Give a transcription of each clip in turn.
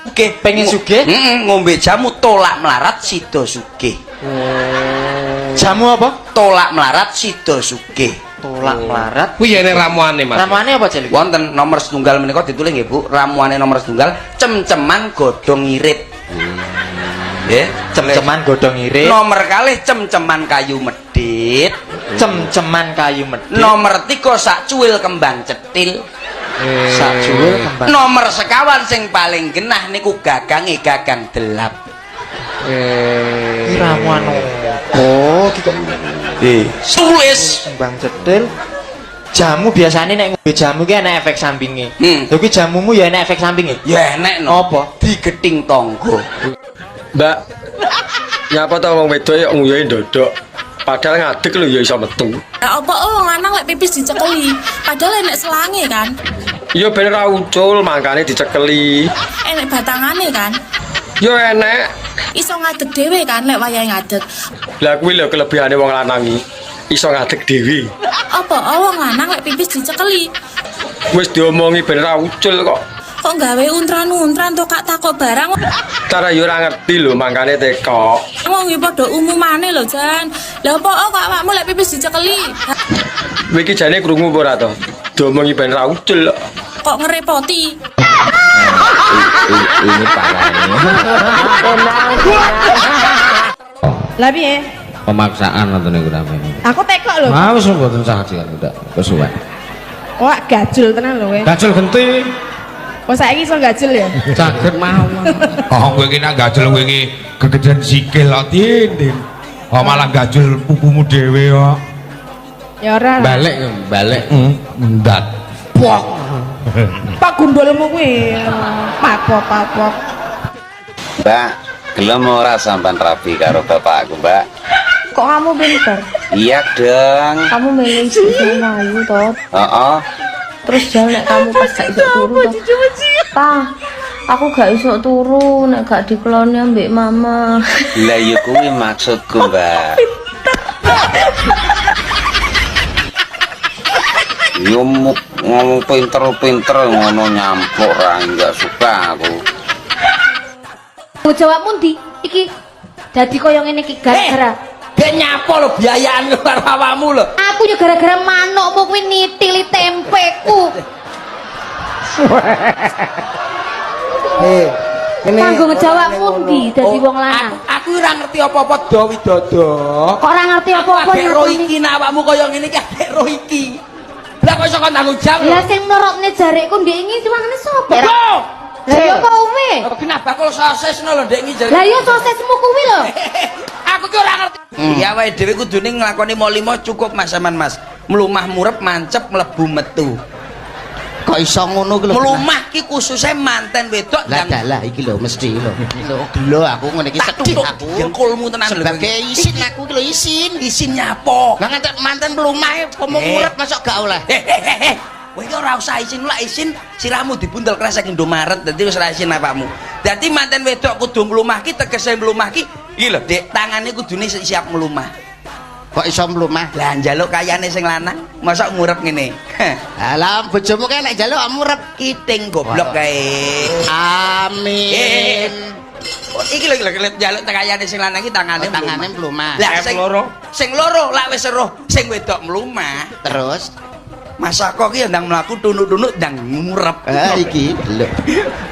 Sugih pengen sugih ngombe jamu tolak melarat sida sugih. Jamu apa? Tolak melarat sida sugih. Tolak melarat kuwi ene ramuane Mas. Ramuane apa Jeli? Wonten nomor setunggal menika ditulis nggih Bu, ramuane nomor setunggal cem-ceman godhong irit. Nggih, Cem-ceman godhong irit. Nomor kalih cem-ceman kayu medhit. Cem-ceman kayu medhit. Nomor 3 sak cuwil kembang cetil. Sak cuwil kembang. Nomor sekawan sing paling genah niku gagange gagang delap. Ramuan oh gitu. Tulis Kembang cetil. Jamu biasanya nek ngombe jamu ki ana efek sampinge. Lho ki jamumu ya ana efek sampinge. ya enek no. Apa? Digething tangga. Mbak. Nyapa ta wong wedok ya nguyuhi ndodok. Padahal ngadeg lho ya iso metu. Lah opo wong lanang lek pipis dicekeli, padahal enek selange kan. Ya ben ra ucul makane dicekeli. Enek batangane kan. Ya enek. Iso ngadeg dhewe kan lek wayahe ngadeg. Lah kuwi lho kelebihane wong lanang iki. Iso ngadeg dhewe. Apa wong lanang lek pipis dicekeli? Wis diomongi ben ra ucul kok. Kok gawe untran-untran to kak takok barang. Cara ya ora ngerti lho makane teko. Wong iki padha umumane lho Jan. Lah opo kok awakmu lek pipis dicekeli? Kowe iki jane krungu apa ora to? Diomongi ben ra ucul kok. Kok ngerepoti? Ini parah ini. Lah piye? Pemaksaan atau nih gue Aku tekok lho. mau mboten saja kan udah kesuwen. Wah, gajul tenan lho kowe. Gajul genti. Oh, saiki iso gajul ya? Saged mawon. Oh, kowe iki nek gajul kowe iki gegejen sikil kok tin. Oh, malah gajul pupumu dhewe kok. Ya ora. Balik ndat. Pok. Pak gundulmu kuwi. Papok. Mbak, gelem ora sampean rapi karo bapakku, Mbak? Kok kamu pinter? Iya dong. Kamu milih istri Ayu toh. Heeh. Terus jangan nek kamu pas gak iso turu toh. Tah, aku gak iso turu nek gak dikeloni ambek mama. Lah ya kuwi maksudku, Mbak. Yo ngomong pinter ngono nyampuk ra enggak suka aku. Jawabmu ndi? Iki dadi koyo ngene iki gara-gara. Dek nyapa lho biayaan karo awakmu lho. Aku yo gara-gara manukmu kuwi nitili tempeku. Kanggo ngejawabmu ndi dadi wong lanang? Aku ora ngerti apa-apa do widodo. Kok ora ngerti apa-apa ro iki nek awakmu kaya ngene iki adek ro iki. Lah kok iso kon tanggung jawab. Lah sing nurutne jarekku ndek iki wangane sapa? Lah yo kok uwe. Kenapa kok sosis no lho ndek iki jare. Lah yo sosesmu kuwi lho. Aku ki ora ngerti. Ya wae dhewe kudune nglakoni molimo cukup Mas Saman Mas. Mlumah murep mancep mlebu metu. Kok iso ngono ki lho. Mlumah ki khususe manten wedok Lah dalah iki lho mesti lho. Gelo aku ngene iki sedih aku. Dengkulmu tenan lho. Sebagai isin aku ki lho isin. Isin nyapo? Lah ngantek manten mlumahe pemurep masuk gak oleh. Kowe iki ora usah isin lak isin sirahmu dibundel kresek Indomaret dadi wis ora isin awakmu. Dadi manten wedok kudu mlumah ki tegese mlumah ki iki lho Dik, tangane kudune siap mlumah. Kok iso mlumah? Lah njaluk kayane sing lanang, mosok murep ngene. Lah bojomu kae nek njaluk murep Kiting goblok kae. amin. Iki lho njaluk kayane sing lanang iki tangane mlumah. Lah sing loro lak wis eruh sing wedok mlumah. Terus Masa kok ki ndang mlaku tunuk-tunuk ndang murep. Iki lho.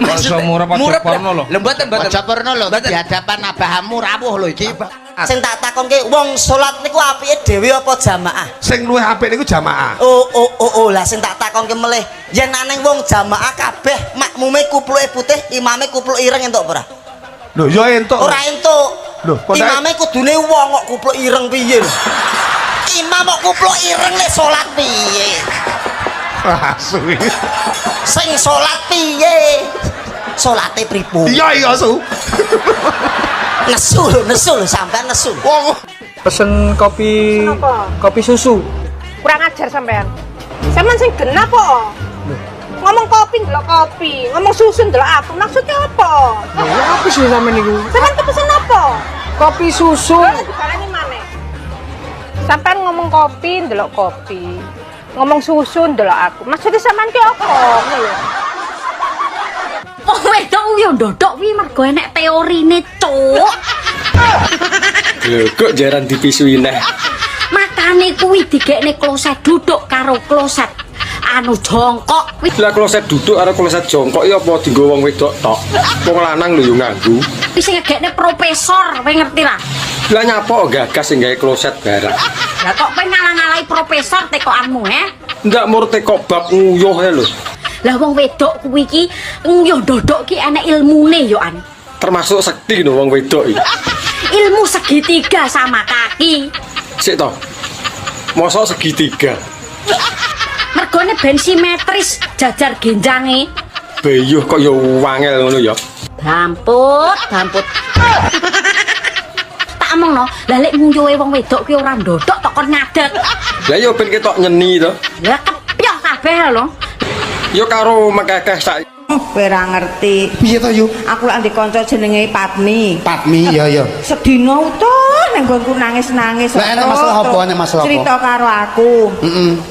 Masa murep aja porno lho. Lho mboten. Aja porno lho di hadapan abahamu rawuh lho iki. Sing tak takonke wong salat niku apike dhewe apa jamaah? Sing luwih apik niku jamaah. Oh lah sing tak takonke melih yen aneng wong jamaah kabeh makmume kupluke putih imame kupluk ireng entuk ora? Lho ya entuk. Ora entuk. Lho imame kudune wong kok kupluk ireng piye lho? Imam kok kupluk ireng nek salat piye? Asu. Sing salat piye? Salate pripun? Iya su. Nesu lho sampean nesu. Pesen kopi susu. Kurang ajar sampean. Sampean sing genah po. Ngomong kopi ndelok kopi, ngomong susu ndelok aku. Maksudnya apa? Ya apa sih sampean niku? Sampean pesen apa? Kopi susu. Dibalani maneh. Sampean ngomong kopi ndelok kopi. ngomong susun delok aku. Maksudnya sampean ki apa ngono lho. Oh wedok yo ndodok wi mergo enek teorine, Cuk. Lho, kok jaran dipisui neh. Makane kuwi digekne kloset duduk karo kloset anu jongkok kuwi. Lah kloset duduk karo kloset jongkok ya apa dienggo wong wedok tok. Wong lanang lho yo nganggo. Wis ngegekne profesor, kowe ngerti ra? Lah nyapa gagas sing gawe kloset barang. Lah kok kowe ngalang-alangi profesor tekokanmu, Ndak murte kok bab nguyuh ae lho. Lah wong wedok kuwi ki yo ndodok ki enek ilmune yo an. Termasuk sekti lho wong wedok iki. Ilmu segitiga sama kaki. Sik to. Mosok segitiga. Mergone ben simetris jajar genjange. Beyuh kok ya wangel ngono ya. Damput. Tak omongno, lah lek nguyuhe wong wedok ki ora ndodok tok kon ngadeg. Lah ya ben ketok nyeni to. Lah kepyok kabeh lho. Ya karo mekekeh sak. Kowe ora ngerti. Piye to Yu? Aku lak ndek kanca jenenge Patmi. Patmi ya. Sedina utuh nang nggonku nangis-nangis. Lah enek masalah apa? Enek masalah apa? Cerita karo aku.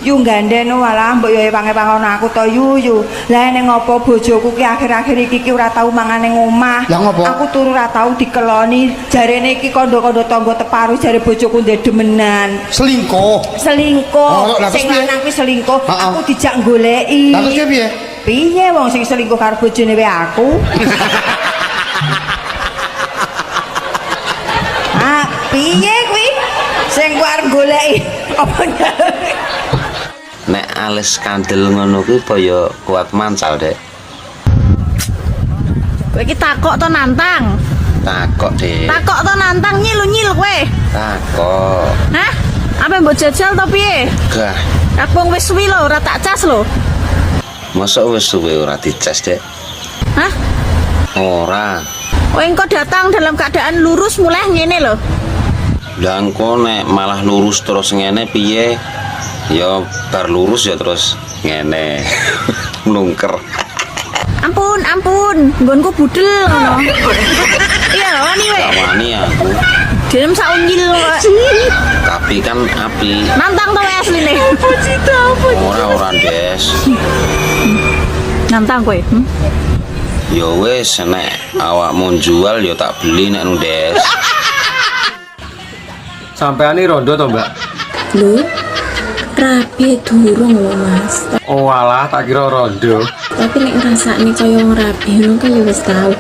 Yu gandeno walah mbok yo pange-pangono aku to Yu. Lah enek ngopo bojoku ki akhir-akhir iki ora tau mangan ning omah. Lah ngopo? Aku turu ora tau dikeloni. Jarene iki kandha-kandha tangga teparu jare bojoku ndek demenan. Selingkuh. Selingkuh. Oh, lah, terus Sing piye? lanang kuwi selingkuh. Heeh. Aku dijak goleki. Lah terus piye? Piye wong sing selingkuh karo bojone wae aku? Piye kuwi? Sing ku arep goleki apa nyari? Nek alis kandel ngono kuwi apa ya kuat mancal, Dek? Kowe iki takok to nantang. Takok, Dek. Takok to nantang nyil kowe. Takok. Hah? Apa mbok jajal to piye? Gah, Aku wis suwi lho, ora tak cas lho. mosok wis suwe ora dicas, Dek? Hah? Ora. Kowe engko datang dalam keadaan lurus mulai ngene lho. Lah engko nek malah lurus terus ngene piye? Ya bar lurus ya terus ngene. Mlungker. Ampun, nggonku budel ngono. Iya, wani we. Gak wani aku. Dem sak unyil kok. Tapi kan api. Nantang to asline. Ora Des. Nantang kowe. Ya wis nek awakmu jual ya tak beli nek nu Des. Sampeane rondo to, Mbak? Lho, rapi durung lho Mas. Oh alah, tak kira rondo. Tapi nek ngrasakne kaya wong rapi ngono kan ya wis tau.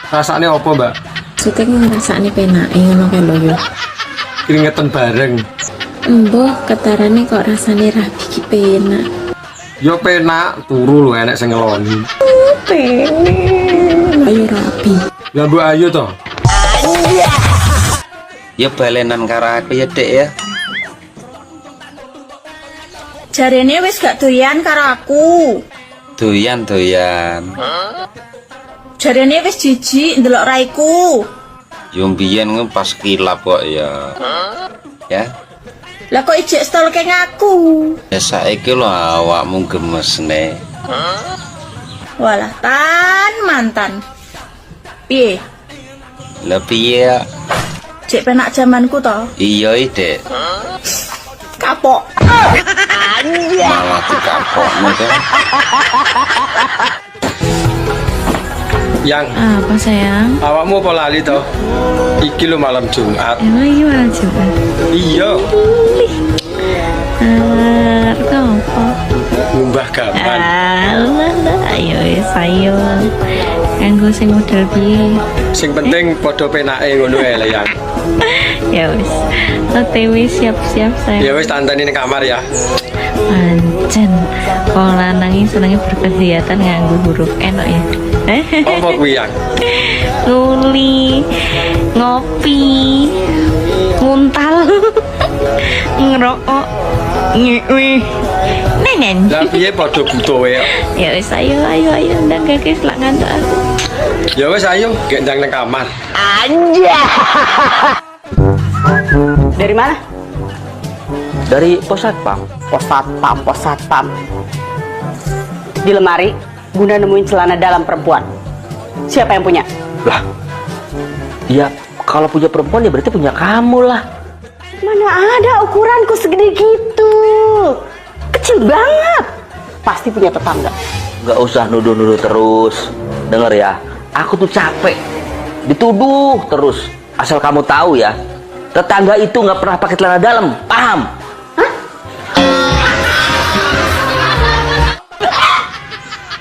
Rasane apa, Mbak? Maksudnya ngrasakne penake ngono kan lho yo. Keringetan bareng. Embuh ketarane kok rasane rapi ki penak. Ya penak, turu lho enek sing ngeloni. Penak. Ayo rapi. Ya Mbak ayo to. Ya balenan karo aku ya, Dek ya. Jarene wis gak doyan karo aku. Doyan. Jarene wis jijik ndelok raiku. Yo mbiyen pas kilap kok ya. Ya. Lah kok ijek stolke ngaku. Ya saiki lho awakmu gemesne. Walah mantan. Piye? Lah piye? Cek penak zamanku to. Iya, Dek. Kapok. Malah dikapokno kan. Yang Apa sayang? awakmu apa lali to? Iki lho malam Jumat. Emang ini malah coba. Iya, Apa? ngumbah gaman. Alah, ayo. Kanggo sing model piye? Sing penting padha penake ngono ae lah yang. Ya wis. OTW siap-siap sayang. Ya wis tanteni ning kamar ya. Pancen. Wong lanang iki senenge berkegiatan nganggo huruf N kok ya. Apa kuwi yang? Nguli, ngopi, nguntal, ngerokok, ngewe, nenen. Lah piye padha butuh wae. Ya wis ayo ndang kakek lak ngantuk aku. Ya wis ayo gendang nang kamar. Dari mana? Dari pos satpam. Pos satpam. Di lemari, Bunda nemuin celana dalam perempuan. Siapa yang punya? Lah, ya kalau punya perempuan ya berarti punya kamu lah. Mana ada ukuranku segede gitu. kecil banget. Pasti punya tetangga. Nggak usah nuduh-nuduh terus. Dengar ya, aku tuh capek dituduh terus. Asal kamu tahu ya, tetangga itu nggak pernah pakai celana dalam, paham?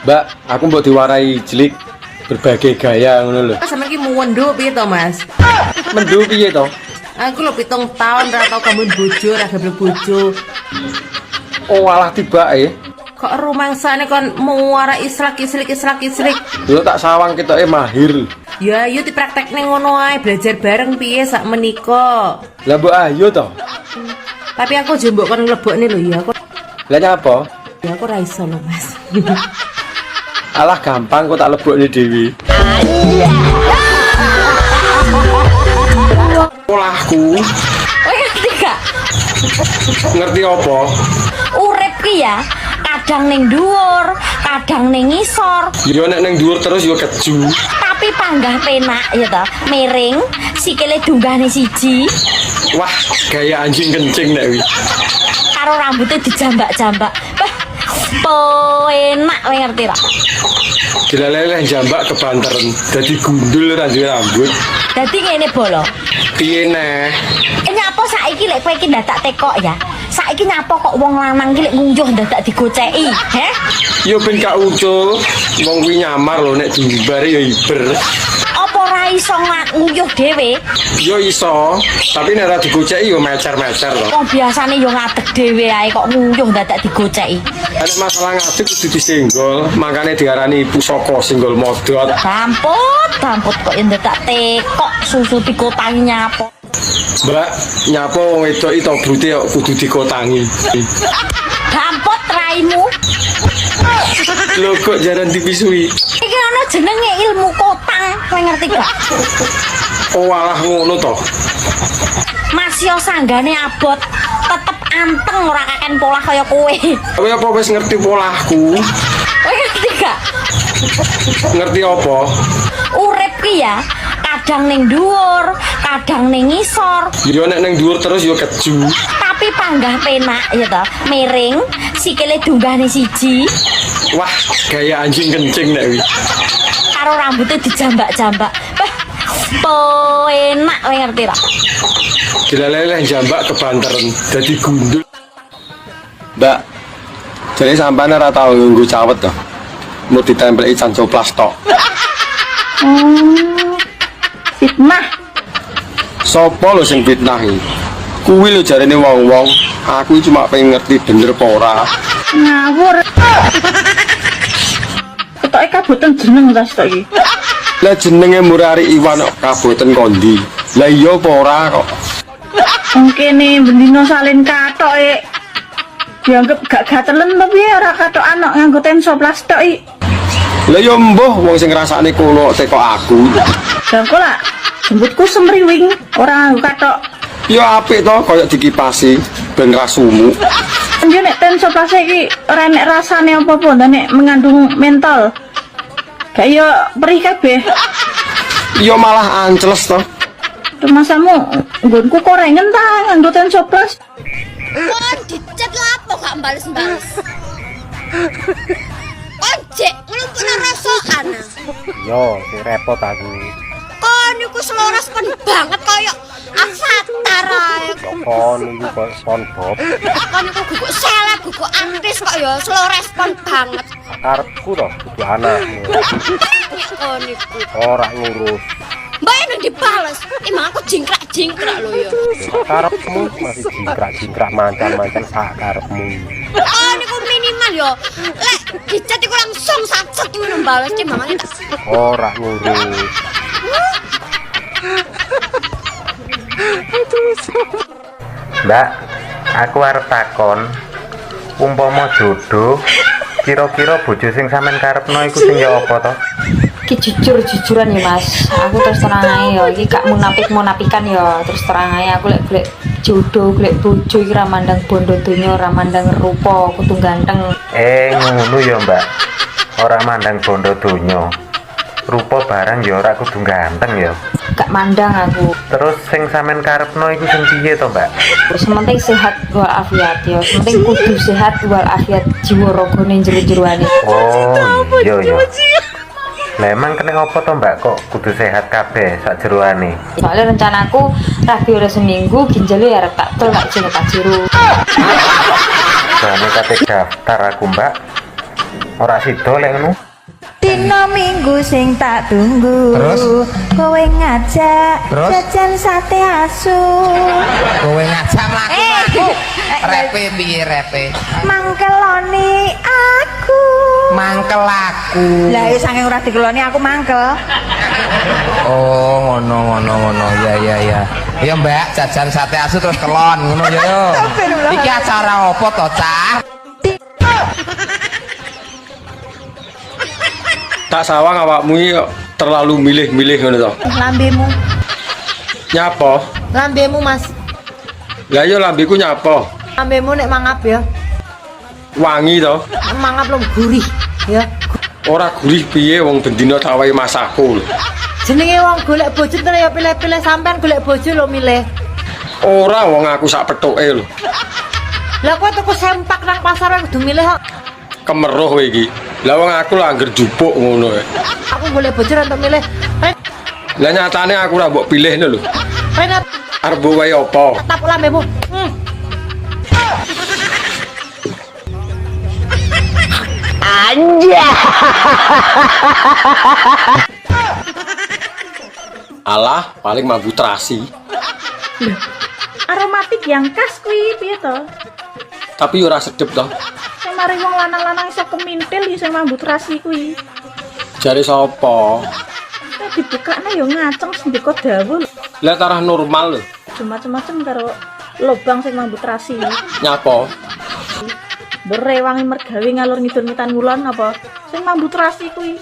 Mbak, aku mau diwarai jelik berbagai gaya ngono lho. Sama iki muwendo piye to, Mas? Mendu piye to? Aku lho 7 tahun ra tau kamu bojo, ra gawe bojo. Oh, alah tibake. Kok rumangsane kon muara islik. Lho tak sawang ketoke mahir. Ya, ayo dipraktekne ngono ae, belajar bareng piye sak menika. Lah mbok ayo to. Tapi aku jembok kon mlebokne lho ya. Aku Lah nyapa? ya aku ra iso lho, Mas. Alah gampang kok tak lebokne dhewe. Polahku. Oh, ngerti gak? Ngerti apa? Urip ki ya, kadang ning dhuwur, kadang ning ngisor, Yo nek nang dhuwur terus yo keju. tapi panggah penak ya toh. Miring, sikile dunggahne siji, Wah, gaya anjing kencing nek wi. karo rambutnya dijambak-jambak. Wah, enak kowe ngerti tak? Dilaleleh jambak kebanteren, dadi gundul ra duwe rambut. Dadi ngene bolo. Piye neh? Nyapa saiki lek kowe iki ndadak tekok ya. Saiki nyapa kok wong lanang iki lek ngunjuh ndadak digoceki, he? Yo ben gak ucul, wong kuwi nyamar lho nek diumbare yo iber. Apa ora iso nguyuh dhewe? Yo iso, tapi nek ora digoceki yo mecer-mecer lho. Wong biasane yo ngadeg dhewe ae kok nguyuh ndadak digoceki. Nek masalah ngadeg kudu disenggol, makane diarani pusaka senggol modot. Damput kok yang ndadak tekok susu dikotangi nyapa. Mbak, nyapa wong wedok iki to brute kok kudu dikotangi. Damput raimu. Lho kok jaran dipisui? Iki ana jenenge ilmu kotang, kowe ngerti gak? Oh alah ngono to. Masih sanggane abot, tetep anteng ora kaken polah kaya kowe. Kowe apa wis ngerti polahku? Kowe ngerti gak? Ngerti apa? Urip ki ya, kadang ning dhuwur, kadang ning ngisor, Yo nek nang dhuwur terus yo keju. tapi panggah penak ya toh. Miring, sikile dunggahne siji, Wah, gaya anjing kencing nek wi. karo rambutnya dijambak-jambak. Wah, enak kowe ngerti tak? Dilaleleh jambak kebanteren, dadi gundul. Mbak, jadi sampean ora tau nganggo cawet to. Mau ditempeli cancoplas tok. Fitnah. Sopo lho sing fitnah iki? Kuwi lho jarene wong-wong, aku cuma pengen ngerti bener apa ora. Ngawur. Ketoke kaboten jeneng ta sik iki. Lah jenenge Murari Iwan kok kaboten kondi. Lah iya apa ora kok. Wong kene bendino salin katoke. Dianggap gak gatelen tapi ora katokan kok nganggo tenso plastik iki. Lah ya mbuh wong sing ngrasakne kono teko aku. Lah kok lah jembutku semriwing ora nganggo katok. Ya apik to koyo dikipasi ben ra sumuk. Nggih nek tenso plastik iki ora enek rasane apa-apa, nek mengandung mentol. Gak yo perih kabeh. Ya malah ancles to. Masamu nggonku korengen ta nganggo tenso plastik. Kon dicet lapo gak bales-bales. Ojek nglumpukna rasokan. Yo, sing repot aku. Kon iku seloras pen banget koyo avatar ae. Kon iku kok SpongeBob. Kon iku guguk selek, guguk artis kok ya seloras pen banget. Karepku to kudu anakmu. Nek kon iku Ora ngurus. mbak yang dibales, emang aku jingkrak-jingkrak loh ya. Karepmu masih jingkrak-jingkrak mancan-mancan sak karepmu. Oh, ini kok minimal yo. Lek dicat iku langsung sacet ngono bales ki mamane tak. Ora ngurus. Mbak, aku arep takon, umpama jodoh, kira-kira bojo sing sampean karepno iku sing ya apa to? Ki jujur-jujuran ya Mas, aku terus terang ae ya, iki gak munafikan ya, terus terang ae aku lek golek jodoh, golek bojo iki ra mandang bondo donya, ra mandang rupa, kudu ganteng. Ngono ya Mbak, ora mandang bondo donya. rupa barang ya ora kudu ganteng ya. Gak mandang aku. Terus sing sampean karepno iku sing piye to, Mbak? Sementing sehat walafiat ya. Sementing kudu sehat walafiat jiwa ragane jero-jeroane. Oh, iya ya. Lah emang kena apa to, Mbak, kok kudu sehat kabeh sak jeroane? Soalnya rencanaku rabi ora seminggu ginjalnya ya arep tak tol gak jeneng tak jero. Jane kate daftar aku, Mbak. Ora sida lek ngono. Dino minggu sing tak tunggu. Terus? Kowe ngajak Terus? jajan sate asu. Kowe ngajak mlaku. Repe piye repe? Mangkeloni aku. Mangkel aku. Lah ya saking ora dikeloni aku mangkel. Oh, ngono. Ya. Ya, Mbak, jajan sate asu terus kelon ngono ya yo. Iki acara apa to, Cah? Tak sawang awakmu iki terlalu milih-milih ngono to. Lambemu. Nyapa? Lambemu, Mas. Lah ya lambeku nyapa? Lambemu nek mangap ya. Wangi to. Mangap lho gurih ya. Ora gurih piye wong bendina tak wae masakku lho. Jenenge wong golek bojo terus ya pilih-pilih sampean golek bojo lho milih. Ora wong aku sak pethuke lho. Lah kowe tuku sempak nang pasar kudu milih kok. Kemeruh kowe iki. Lah wong aku lho angger jupuk ngono ae. Aku golek bojo untuk milih. Lah nyatane aku ora mbok pilihne lho. Rene Arep mbok wae apa? tap lambemu. Anja. Alah, paling mambu terasi. Aromatik yang khas kuwi piye to? Tapi ora sedep to. Sing mari wong lanang-lanang iso kemintil ya sing mambu terasi kuwi. Jare sapa? Nek dibukakne ya ngaceng sendika dawuh. Lah tarah normal lho. Macem-macem karo lobang sing mambu terasi. Nyapa? Berewangi mergawe ngalur ngidul ngitan ngulon apa? Sing mambu terasi kuwi.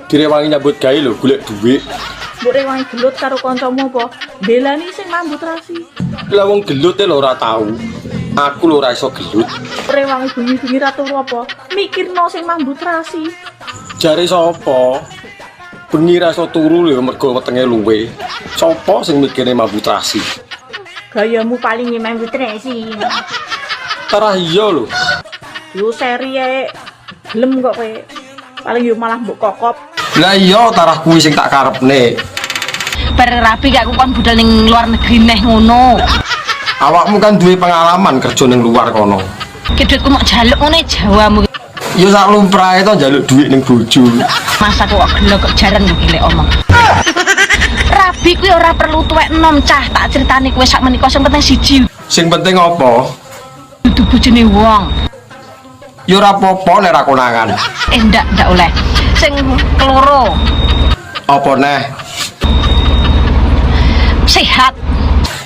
Direwangi nyambut gawe lho, golek dhuwit. Mbok rewangi gelut karo kancamu apa? Belani sing mambu terasi. Lah wong gelut lho ora tau. Aku lho ora iso gelut. Rewangi bunyi-bunyi ratu apa? Mikirno sing mambu terasi. Jare sapa? Bengi ra iso turu lho mergo wetenge luwe. Sapa sing mikirne mambu terasi? Gayamu paling mambu terasi. Tarah iya lho. Lu seri ae. Gelem kok kowe. Paling yo malah mbok kokop. Lah iya tarah kuwi sing tak karepne. Bar rapi gak kon budal ning luar negeri neh ngono. Awakmu kan duwe pengalaman kerja ning luar kono. Ki duitku mok jaluk ngene Jawamu. Ya sak lumrahe to njaluk dhuwit ning bojo. Masa kok gelo kok jarang gile omong. Rabi kuwi ora perlu tuwek enom cah, tak critani kowe sak menika sing penting siji. Sing penting apa? Dudu bojone wong. Ya ora apa-apa nek ra konangan. Ndak oleh. Sing keloro. Apa neh? Sehat.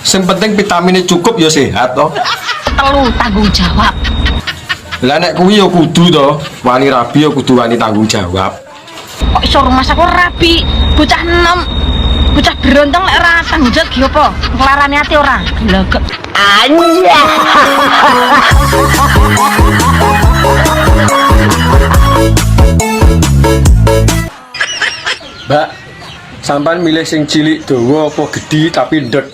Sing penting vitaminnya cukup ya sehat to. Telu tanggung jawab. Lah nek kuwi ya kudu to, wani rabi ya kudu wani tanggung jawab. Kok iso rumah aku rabi, bocah enom. Bocah berontong lek ora tanggung jawab ki apa? Kelarane ati ora. Glegek. Anja. Mbak, sampean milih sing cilik dawa apa gedhi tapi ndek?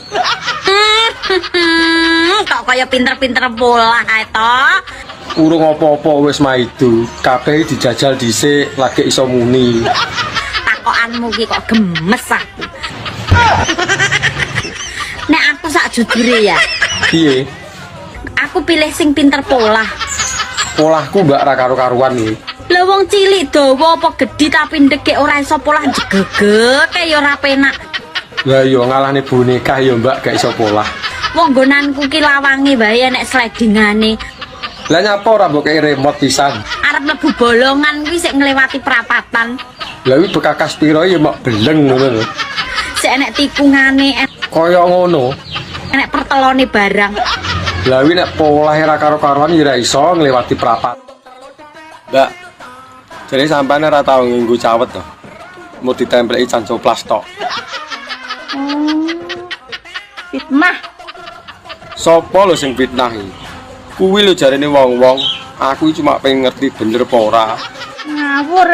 Kok kaya pinter-pinter bola to? Urung apa-apa wis maidu, kabeh dijajal dhisik lagi iso muni. Takokanmu ki kok gemes aku. Nek aku sak jujure ya, Piye? aku pilih sing pinter pola. Polahku mbak ra karo-karuan iki. Lah wong cilik dawa apa gedhi tapi ndek ora iso pola jegege ya ora penak. Lah iya ngalahne boneka ya mbak gak iso polah. Wong nggonanku ki lawange wae nek slidingane. Lah nyapa ora mbok kei remote pisan? Arep mlebu bolongan kuwi sik nglewati perapatan. Lah iki bekakas piro ya mak beleng ngono lho. Sik enek tikungane, Kaya ngono. enek pertelone barang. Lah iki nek polahe ra karo-karuan ya ora iso nglewati perapat. Mbak, jadi sampean ora tau nganggo cawet to. Mau ditempelki cancoplas tok. Fitnah. Sopo lho sing fitnah iki? Kuwi lho jarene wong-wong, aku cuma pengen ngerti bener apa ora. Ngawur.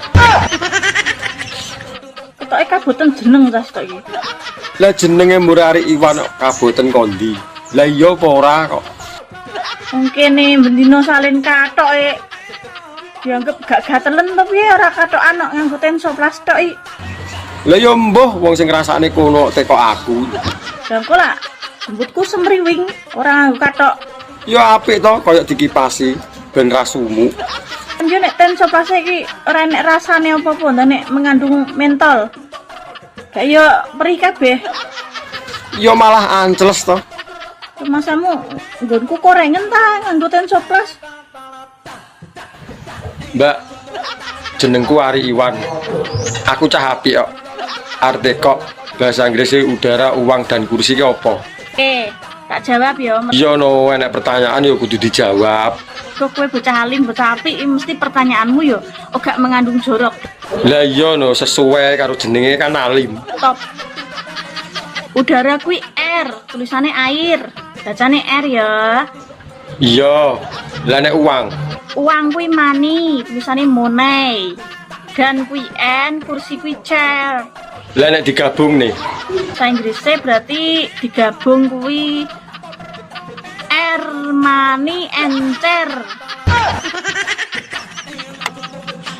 ketoke kaboten jeneng tas tok iki. Lah jenenge Murari Iwan kok kaboten kondi. Lah iya apa ora kok. Wong kene bendino salin katoke. Dianggep gak gatelen to piye ora katokan kok nganggo tensoplas tok iki. Lah ya mbuh wong sing ngrasakne kono teko aku. Lah kok lah jembutku semriwing ora nganggo katok. Ya apik to koyo dikipasi ben ra sumuk. Yo nek tensoplas iki ora enek rasane apa-apa nek mengandung mentol. Kayak yo perih kabeh. Ya malah ancles to. Masamu nggonku korengen ta nganggo tensoplas. Mbak, jenengku Ari Iwan. Aku cah apik kok. Arte kok bahasa Inggrisnya udara, uang dan kursi ki apa? Tak jawab ya. Iya no, enek pertanyaan ya kudu dijawab. Kok kowe bocah alim, bocah apik mesti pertanyaanmu ya gak mengandung jorok. Lah iya no, sesuai karo jenenge kan alim. Top. Udara kuwi air, tulisannya air. Bacane air ya. Iya. Lah nek uang. Uang kuwi money, tulisannya money. Dan kuwi n, kursi kuwi chair. Lah nek digabung nih. Bahasa Inggrisnya berarti digabung kuwi air, money, and chair.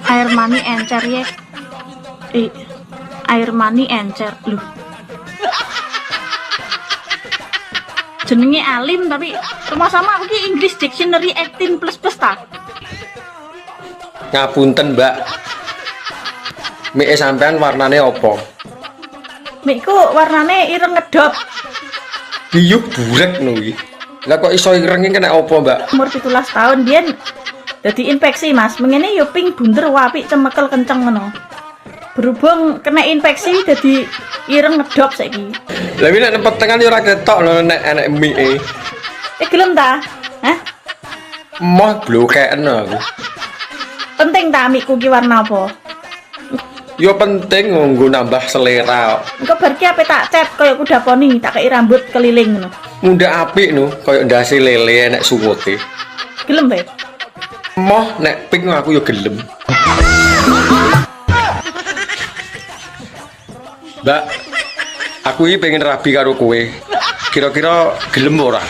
Air, money, and chair ya. Air, money, and chair. Loh. Jenenge alim tapi rumah sama aku ki English Dictionary 18++ ta. Ngapunten, Mbak. Mie sampean warnane apa? Mikku warnane ireng ngedop. Biyu burek no iki. Lah kok iso ireng iki kena apa, Mbak? Umur 17 tahun biyen dadi infeksi, Mas. Mengene yo ping bunder apik cemekel kenceng ngono. Berhubung kena infeksi dadi ireng ngedop saiki. Lah iki nek petengan yo ora ketok lho nek enek mie. Gelem ta? Hah? Moh blokeken aku. Penting ta mikku ki warna apa? Yo penting nganggo nambah selera. Engko bar ki ape tak cat koyo kuda poni, tak kei rambut keliling ngono. Munda apik no, koyo ndase lele enek suwute. Gelem bae. Moh nek pink aku yo gelem. Mbak, aku ini pengen rabi karo kowe. Kira-kira gelem ora?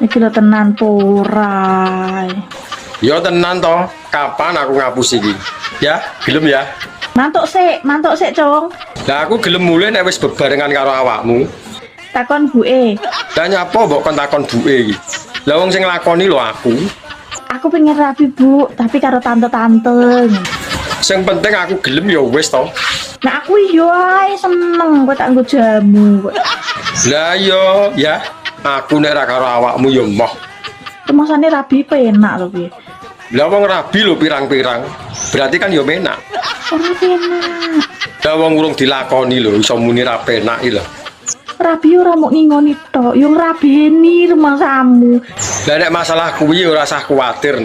Iki lho tenan porai. Ya tenan to. Kapan aku ngapus iki? Ya, gelem ya. Mantuk sik, Cong. Lah aku gelem mulai nek wis bebarengan karo awakmu. Takon buke. Lah nyapa mbok kon takon buke iki? Lah wong sing nglakoni lho aku. Aku pengen rabi, Bu, tapi karo tante-tante. Sing penting aku gelem ya wis to. Nah aku yo ae seneng kok tak nggo jamu. Lah yo ya, aku nek ra karo awakmu yo moh. Kemasane rabi penak lho piye. Lah wong rabi lho pirang-pirang. Berarti kan yo menak. Ora penak. Lah wong urung dilakoni lho iso muni ra penak iki lho. Rabi ora mok ngingoni tok, yo ngrabeni rumahmu. Lah nek masalah kuwi ora usah kuwatir.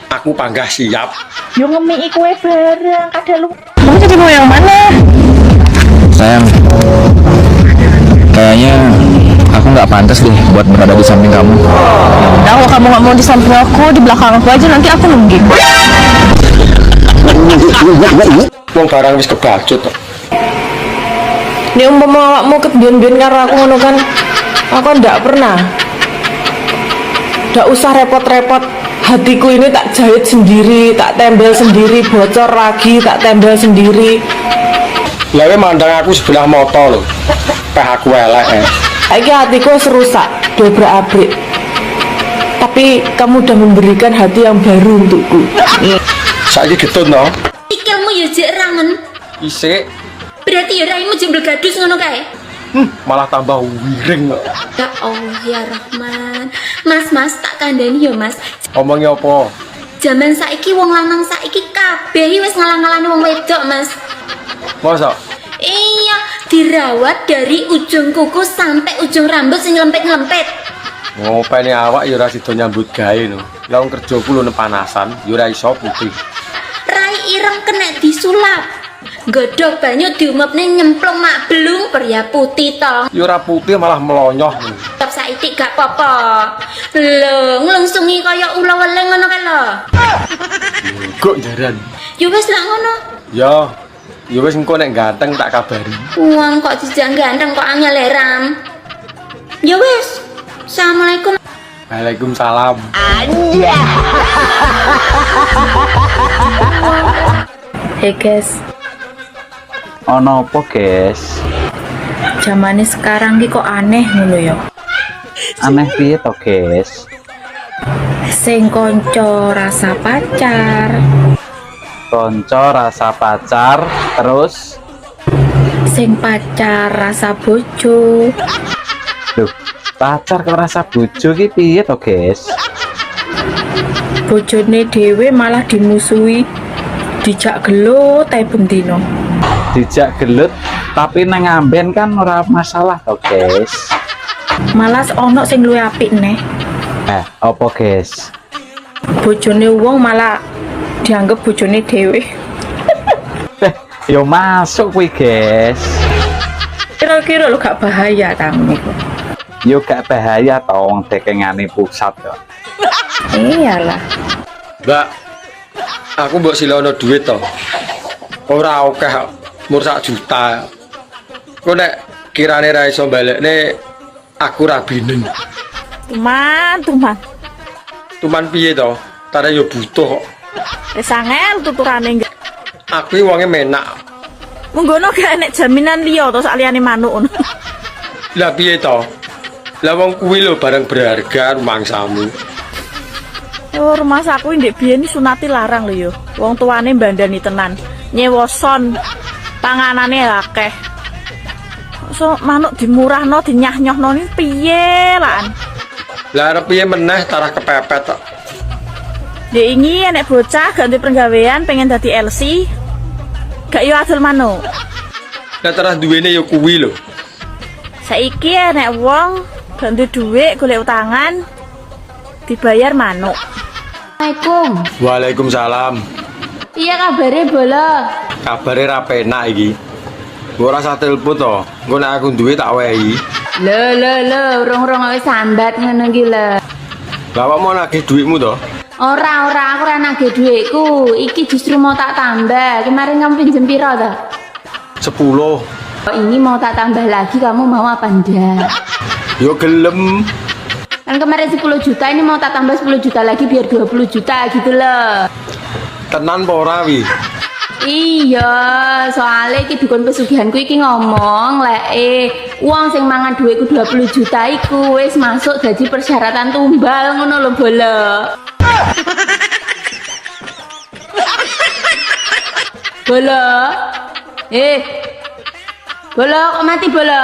Aku panggah siap. Yo ngemiki kowe bareng kadang lu. Kamu jadi mau yang mana? Sayang, kayaknya aku nggak pantas deh buat berada di samping kamu. Nah, kalau kamu nggak mau di samping aku, di belakang aku aja, nanti aku nungging. Wong barang wis kebacut. Nek umpama awakmu kebiyen-biyen karo aku ngono kan, aku ndak pernah. Ndak usah repot-repot. Hatiku ini tak jahit sendiri, tak tembel sendiri, bocor lagi, tak tembel sendiri. Lawe mandang aku sebelah moto lho. Peh aku elek. Iki hatiku wis rusak, dobrak-abrik. Tapi kamu udah memberikan hati yang baru untukku. Saiki getun no. Sikilmu ya jek rangen. Isik. Berarti ya raimu jembel gadus ngono kae. Malah tambah wiring kok. Ya Allah ya Rahman. Mas tak kandhani ya Mas. Omongnya apa? Zaman saiki wong lanang saiki kabeh wis ngalang-alani wong wedok, Mas. Masa? Iya, dirawat dari ujung kuku sampai ujung rambut sing ngelempet-ngelempet. Ngopeni awak ya ora sida nyambut gawe no. Lah wong kerjaku lho panasan, ya ora iso putih. Rai ireng kena disulap. Godhog banyu diumupne nyemplung mak belung perya putih to. Ya ora putih malah melonyoh. Tetep saiki gak apa-apa. Lho, nglungsungi kaya ula weleng ngono kae lho. Kok jaran? Ya wis lah ngono. Ya. Ya wis engko nek ganteng tak kabari. Uang kok dijak ganteng kok angel ram. Ya wis. Assalamualaikum. Waalaikumsalam. Hey guys, Ono apa, guys? zamane sekarang ki kok aneh ngono ya. Aneh piye to, guys? Sing konco rasa pacar, Konco rasa pacar, terus sing pacar rasa bojo. Duh, pacar kok rasa bojo ki piye to, guys? Bojone dhewe malah dimusuhi, dijak gelut ae bendino. Dijak gelut tapi nang amben kan ora masalah to, guys. Malas ono sing luwih apik neh. Apa, guys? Bojone wong malah dianggap bojone dhewe. Yo masuk kuwi, guys. Kira-kira lo gak bahaya tamu iku. Yo gak bahaya to wong dekengane pusat yo. Iyalah. Mbak, aku mbok silono duit to. Ora akeh, mur 1 juta. Kok nek kirane ra iso balekne aku ra binen. Tuman. Tuman piye to? Tare yo butuh kok. Wis angel tuturane. Aku iki wonge menak. Munggono gak enek jaminan liya to saliyane manuk ngono. Lah piye to? Lah wong kuwi lho barang berharga mangsamu. Oh, rumah saku ndek biyen sunati larang lho yo. Wong tuane mbandani tenan. Nyewa son. Panganane akeh. So manuk dimurahno dinyah-nyohno ni piye lan? Lah arep piye meneh tarah kepepet tok. Dek ini enek bocah ganti penggawean pengen dadi LC. Gak yo adol manuk. Lah terus duwene yo kuwi lho. Saiki enek wong ganti dhuwit golek utangan dibayar manuk. Assalamualaikum. Waalaikumsalam. Iya kabare bola. Kabare ra penak iki. Ora usah telepon to. Engko nek aku duwe tak wehi. Lho, urung wis sambat ngono iki lho. Lah kok mau nagih dhuwitmu to? Ora, aku ora nagih dhuwitku. Iki justru mau tak tambah. Kemarin kamu pinjem piro to? 10. Ini mau tak tambah lagi, kamu mau apa ndak? Yo gelem. Kan kemarin 10 juta, ini mau tak tambah 10 juta lagi biar 20 juta gitu loh. Tenan apa ora wi? Iya, soalnya iki dukun pesugihanku iki ngomong lek uang sing mangan duitku 20 juta iku wis masuk jadi persyaratan tumbal ngono lho bola. Bola. Bola kok mati bola?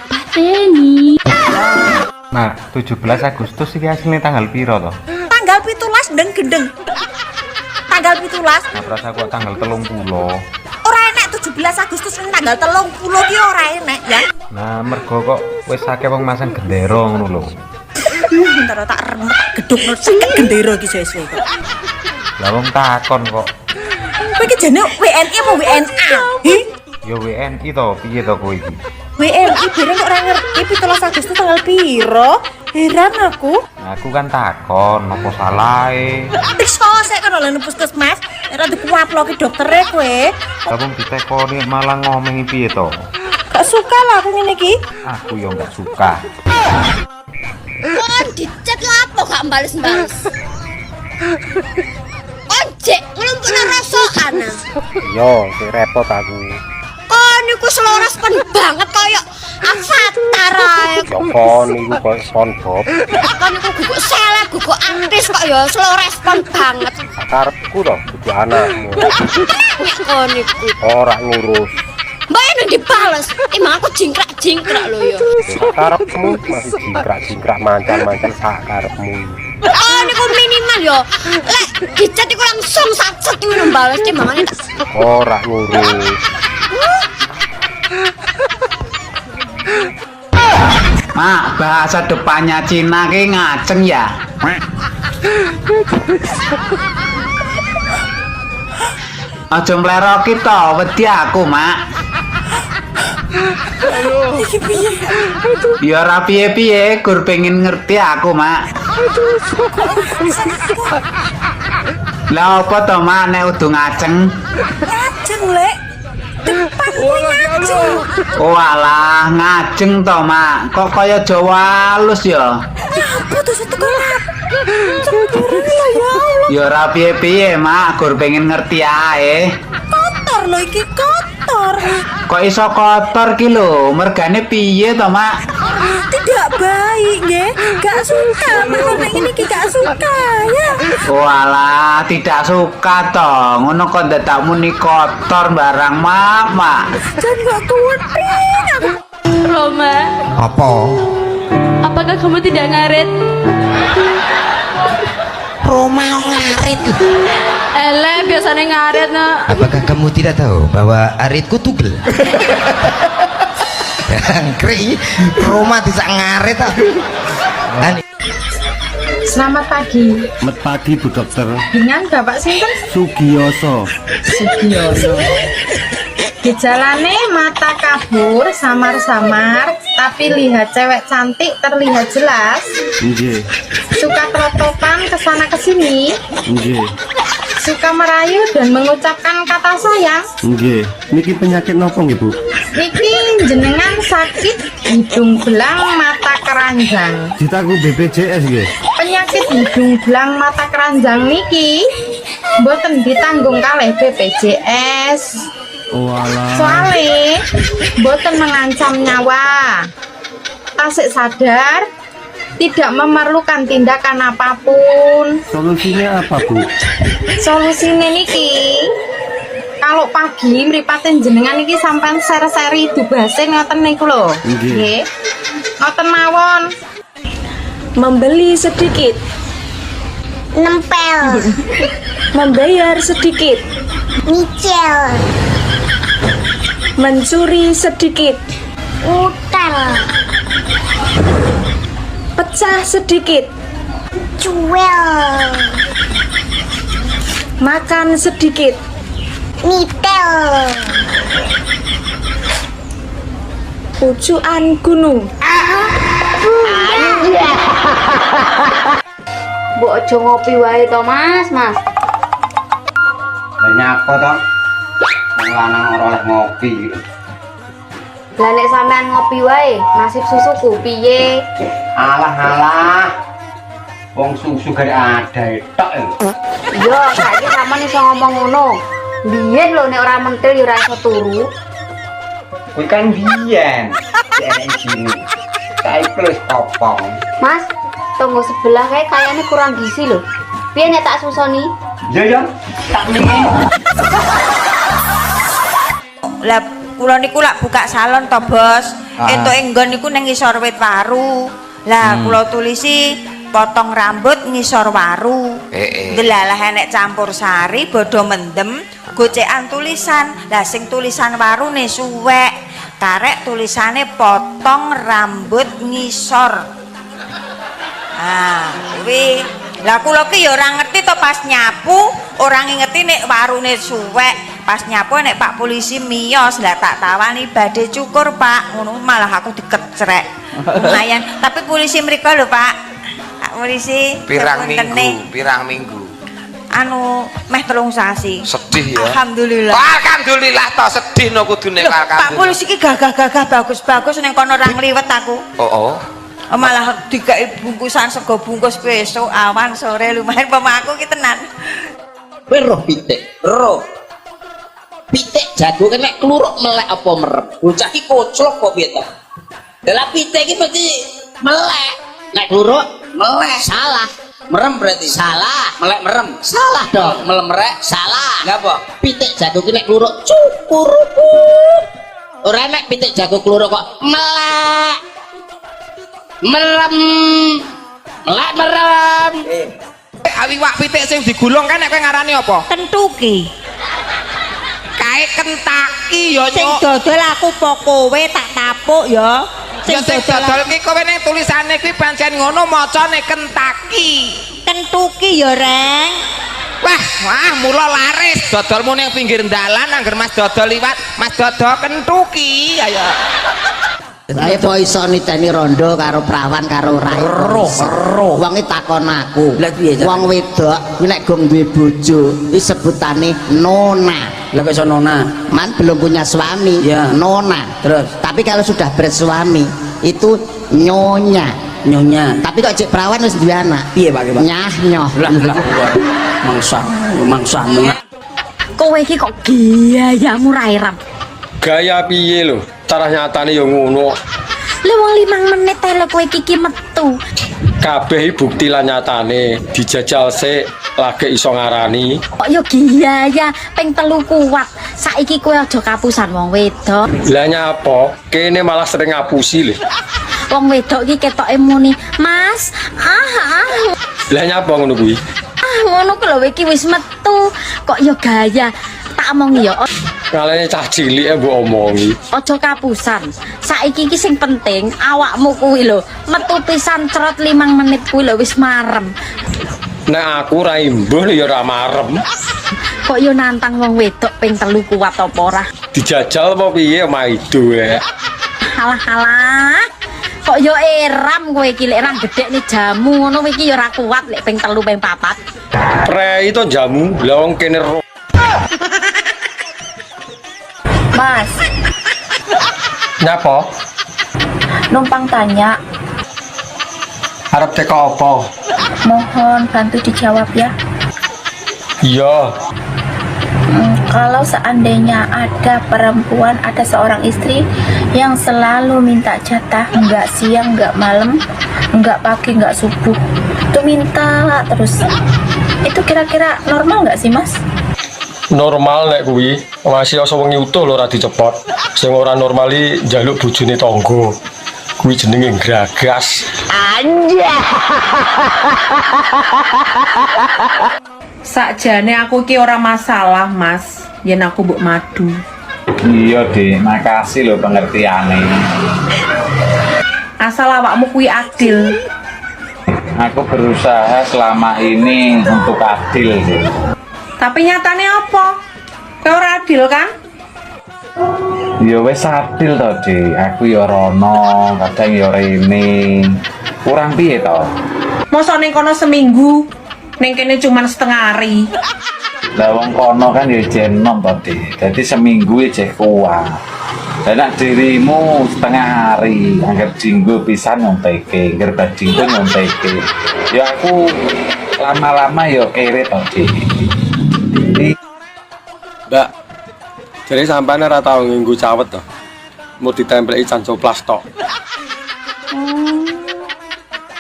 Pateni. Nah, 17 Agustus iki asline tanggal piro to? Tanggal 17 ndeng gendeng. Tanggal 17. Nah, perasa kok tanggal 30. Ora enek 17 Agustus ning tanggal 30 ki ora enek ya. Nah, mergo kok wis akeh wong masang gendera ngono lho. Bentar tak remet gedhuk seket gendera iki sesuk kok. Lah wong takon kok. Kowe iki jane WNI apa WNA? Ya WNI to, piye to kowe iki? WNI bareng kok ora ngerti 17 Agustus tanggal piro? Heran aku. Nah, aku kan takon, apa salahe? Iso sik kan oleh puskesmas, ora dikuaploki doktere kowe. Lah wong ditekoni malah ngomengi piye to? Gak suka lah aku ngene iki. Aku yo gak suka. Kon dicet lapo gak bales-bales. Ojek nglumpukna rasokan. Yo, sing repot aku. Kon niku selorospen banget kaya avatar ae. Yo kon iku kok SpongeBob. Kon niku guguk seleb, guguk artis kok ya selorospen banget. Karepku to kudu anakmu. Kon niku Ora ngurus. mbak yang dibales, emang aku jingkrak lho ya. Karepmu masih jingkrak mancan-mancan sak karepmu. Oh niku minimal ya. Lek dicet iku langsung satset ngono bales timbangane. Ora ngurus. Mak, bahasa depannya Cina ki ngaceng ya. Aja mleroki to, wedi aku, Mak. Iki piye? Ya ora piye-piye, gur pengen ngerti aku, Mak. Lah apa to, Mak, nek udu ngaceng? Ngaceng ngajeng lek depan ngajeng. Oh alah, ngajeng to, Mak. Kok kaya Jawa halus ya? Apa tuh sekolah? Cemburan lho ya Allah. Ya ora piye-piye, Mak. Gur pengen ngerti ae. Kotor lho iki kotor. Kok iso kotor ki lho? Mergane piye to, Mak? Tidak baik nggih. Gak suka makan nek ngene iki gak suka ya. Oh alah, tidak suka to. Ngono kok dadak muni kotor barang, Mak. Jan gak kuat aku. Roma, Apa? apakah kamu tidak ngaret? Roma ngarit. Ele biasanya ngaret nak. Apakah kamu tidak tahu bahwa aritku tugel? Kri, Roma tidak ngarit. Selamat pagi. Selamat pagi Bu Dokter. Dengan Bapak sinten? Sugioso. Sugioso. Gejalane mata kabur, samar-samar, tapi lihat cewek cantik terlihat jelas. Nggih. Suka terototan kesana kesini. Nggih. Suka merayu dan mengucapkan kata sayang. Nggih. Niki penyakit nopo nggih, Bu? Niki jenengan sakit hidung belang mata keranjang. Ditaku BPJS nggih. Penyakit hidung belang mata keranjang niki mboten ditanggung kalih BPJS. Walah. Soale mboten mengancam nyawa. Tasik sadar tidak memerlukan tindakan apapun. Solusinya apa, Bu? Solusine niki kalau pagi mripaten jenengan niki sampean seri-seri dubase ngoten niku lho. Nggih. Ngoten mawon. Membeli sedikit, Nempel. membayar sedikit, Nyicil. mencuri sedikit, Utel. pecah sedikit, Cuel. makan sedikit, Nitel. pucuan gunung. Mbok aja ngopi wae to, Mas. Banyak apa toh? Wong lanang ora oleh ngopi. Lah nek sampean ngopi wae, nasib susuku piye? Alah. Wong susu gak ada tok. Yo, saiki sampean iso ngomong ngono. Biyen lho nek ora mentil ya ora iso turu. Kuwi kan biyen. Enek sini. Saiki wis popong. Mas, tunggu sebelah kayak kayaknya kurang gizi loh. Piye nek tak susoni? Ya. Tak ningi. Lah kula niku lak buka salon to, Bos. Entuk enggon niku ning ngisor wit waru. Lah kula tulisi potong rambut ngisor waru. Delalah enek campur sari, bodo mendem, gocekan tulisan. Lah sing tulisan warune suwek. Karek tulisane potong rambut ngisor. Kuwi. Lah kula ki ya ora ngerti to pas nyapu, ora ngerti nek warune suwek. Pas nyapu nek Pak polisi miyos, lah tak tawani badhe cukur, Pak. Ngono malah aku dikecrek. Lumayan, tapi polisi mriko lho, Pak. Pak polisi Pirang minggu. Anu meh 3 sasi. Sedih ya. Alhamdulillah. Alhamdulillah to sedih no kudune Pak polisi ki gagah-gagah bagus-bagus ning kono ora ngliwet aku. Oh. Malah dikai bungkusan sego bungkus besok awan sore lumayan pemaku ki tenan. Kowe roh pitik. Pitik jago kan nek kluruk melek apa merep. Bocah ki koclok kok piye to? Lah pitik ki mesti melek. Nek kluruk melek. Salah. Merem berarti. Salah. Melek merem. Salah dong. Melemrek. Salah. Lah apa? Pitik jago ki nek kluruk cukur. Ora nek pitik jago kluruk kok melek. Merem. Awi wak pitik sing digulung kan nek kowe ngarani apa? Kentuki. Kae kentaki ya Sing dodol aku po kowe tak tapuk ya. Sing dodol ki kowe ning tulisane kuwi pancen ngono macane kentaki. Kentuki ya, Reng. Wah, mula laris dodolmu ning pinggir dalan angger Mas dodol liwat, Mas dodol kentuki. Ayo. Saya kok iso niteni rondo karo prawan karo rai. Roh. Wong iki takon aku. Wong wedok kuwi nek gong duwe bojo iki sebutane nona. Lah kok iso nona? Man belum punya suami. Ya. Nona. Terus? Tapi kalau sudah bersuami itu nyonya. Nyonya. Tapi kok cek perawan wis duwe anak. Piye Pak? Nyah nyoh. Lah mangsa. Kowe iki kok gayamu ra irem. Gaya piye lho? Cara nyatane ya ngono. Lha wong 5 menit ae lho kowe iki metu. Kabeh bukti lan nyatane dijajal sik lagi iso ngarani. Kok yo gaya ping 3 kuat. Saiki kowe aja kapusan wong wedok. Lah nyapa? Kene malah sering ngapusi lho. Wong wedok iki ketoke muni, "Mas, Lah nyapa ngono kuwi? ngono ku lho iki wis metu." Kok yo gaya. Tak omongi yo. Kalane cah cilik mbok omongi. Aja kapusan. Saiki iki sing penting awakmu kuwi lho. Metu pisan cerot 5 menit kuwi lho wis marem. Nek aku ra imbuh ya ora marem. Kok yo nantang wong wedok ping 3 kuat apa ora? Dijajal apa piye maido ya. Halah. Kok yo eram kowe iki lek ra gedhekne jamu ngono iki yo ora kuat lek ping 3 ping 4. Prei itu jamu, lah wong kene Mas, nyapa? numpang tanya, Arep teko apa? mohon bantu dijawab ya. Iya. Kalau seandainya ada perempuan, ada seorang istri yang selalu minta jatah, nggak siang, nggak malam, nggak pagi, nggak subuh, itu minta terus. Itu kira-kira normal nggak sih, Mas? Normal nek kuwi, masih asa wengi utuh lho ora dicepot. Sing ora normali njaluk bojone tangga. Kuwi jenenge gragas. Anja. Sakjane aku ki ora masalah, Mas. Yen aku mbok madu. Iya, Dik. Makasih lho pengertiane. Asal awakmu kuwi adil. Aku berusaha selama ini untuk adil, Dik. Tapi nyatane apa? Kowe ora adil kan? Ya wis adil to, Dik. Aku ya rono, kadang ya rene. Kurang piye to? Mosok ning kono seminggu, ning kene cuman setengah hari. Lah wong kono kan ya jenom to, Dik. Dadi seminggu ya kuat. Lah nek dirimu setengah hari, angger dinggo pisan nyonteke, angger badinggo nyonteke. Ya aku lama-lama ya kere to, Dik. Mbak, jadi sampean ora tau nganggo cawet to. Mau ditempeli cancoplas tok.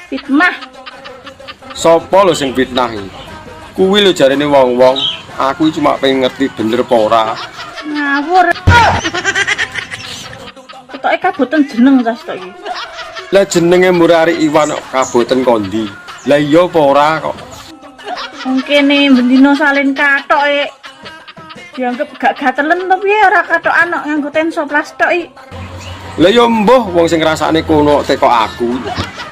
Fitnah. Sopo lho sing fitnah iki? Kuwi lho jarene wong-wong, aku cuma pengen ngerti bener apa ora. Ngawur. Ketoke kaboten jeneng tas tok iki. Lah jenenge Murari Iwan kok kaboten kondi. Lah iya apa ora kok. Wong kene bendino salin katoke. Dianggap gak gatelen to piye ora katok anak nganggo tensoplas tok iki. Lah ya mbuh wong sing ngrasakne kono teko aku.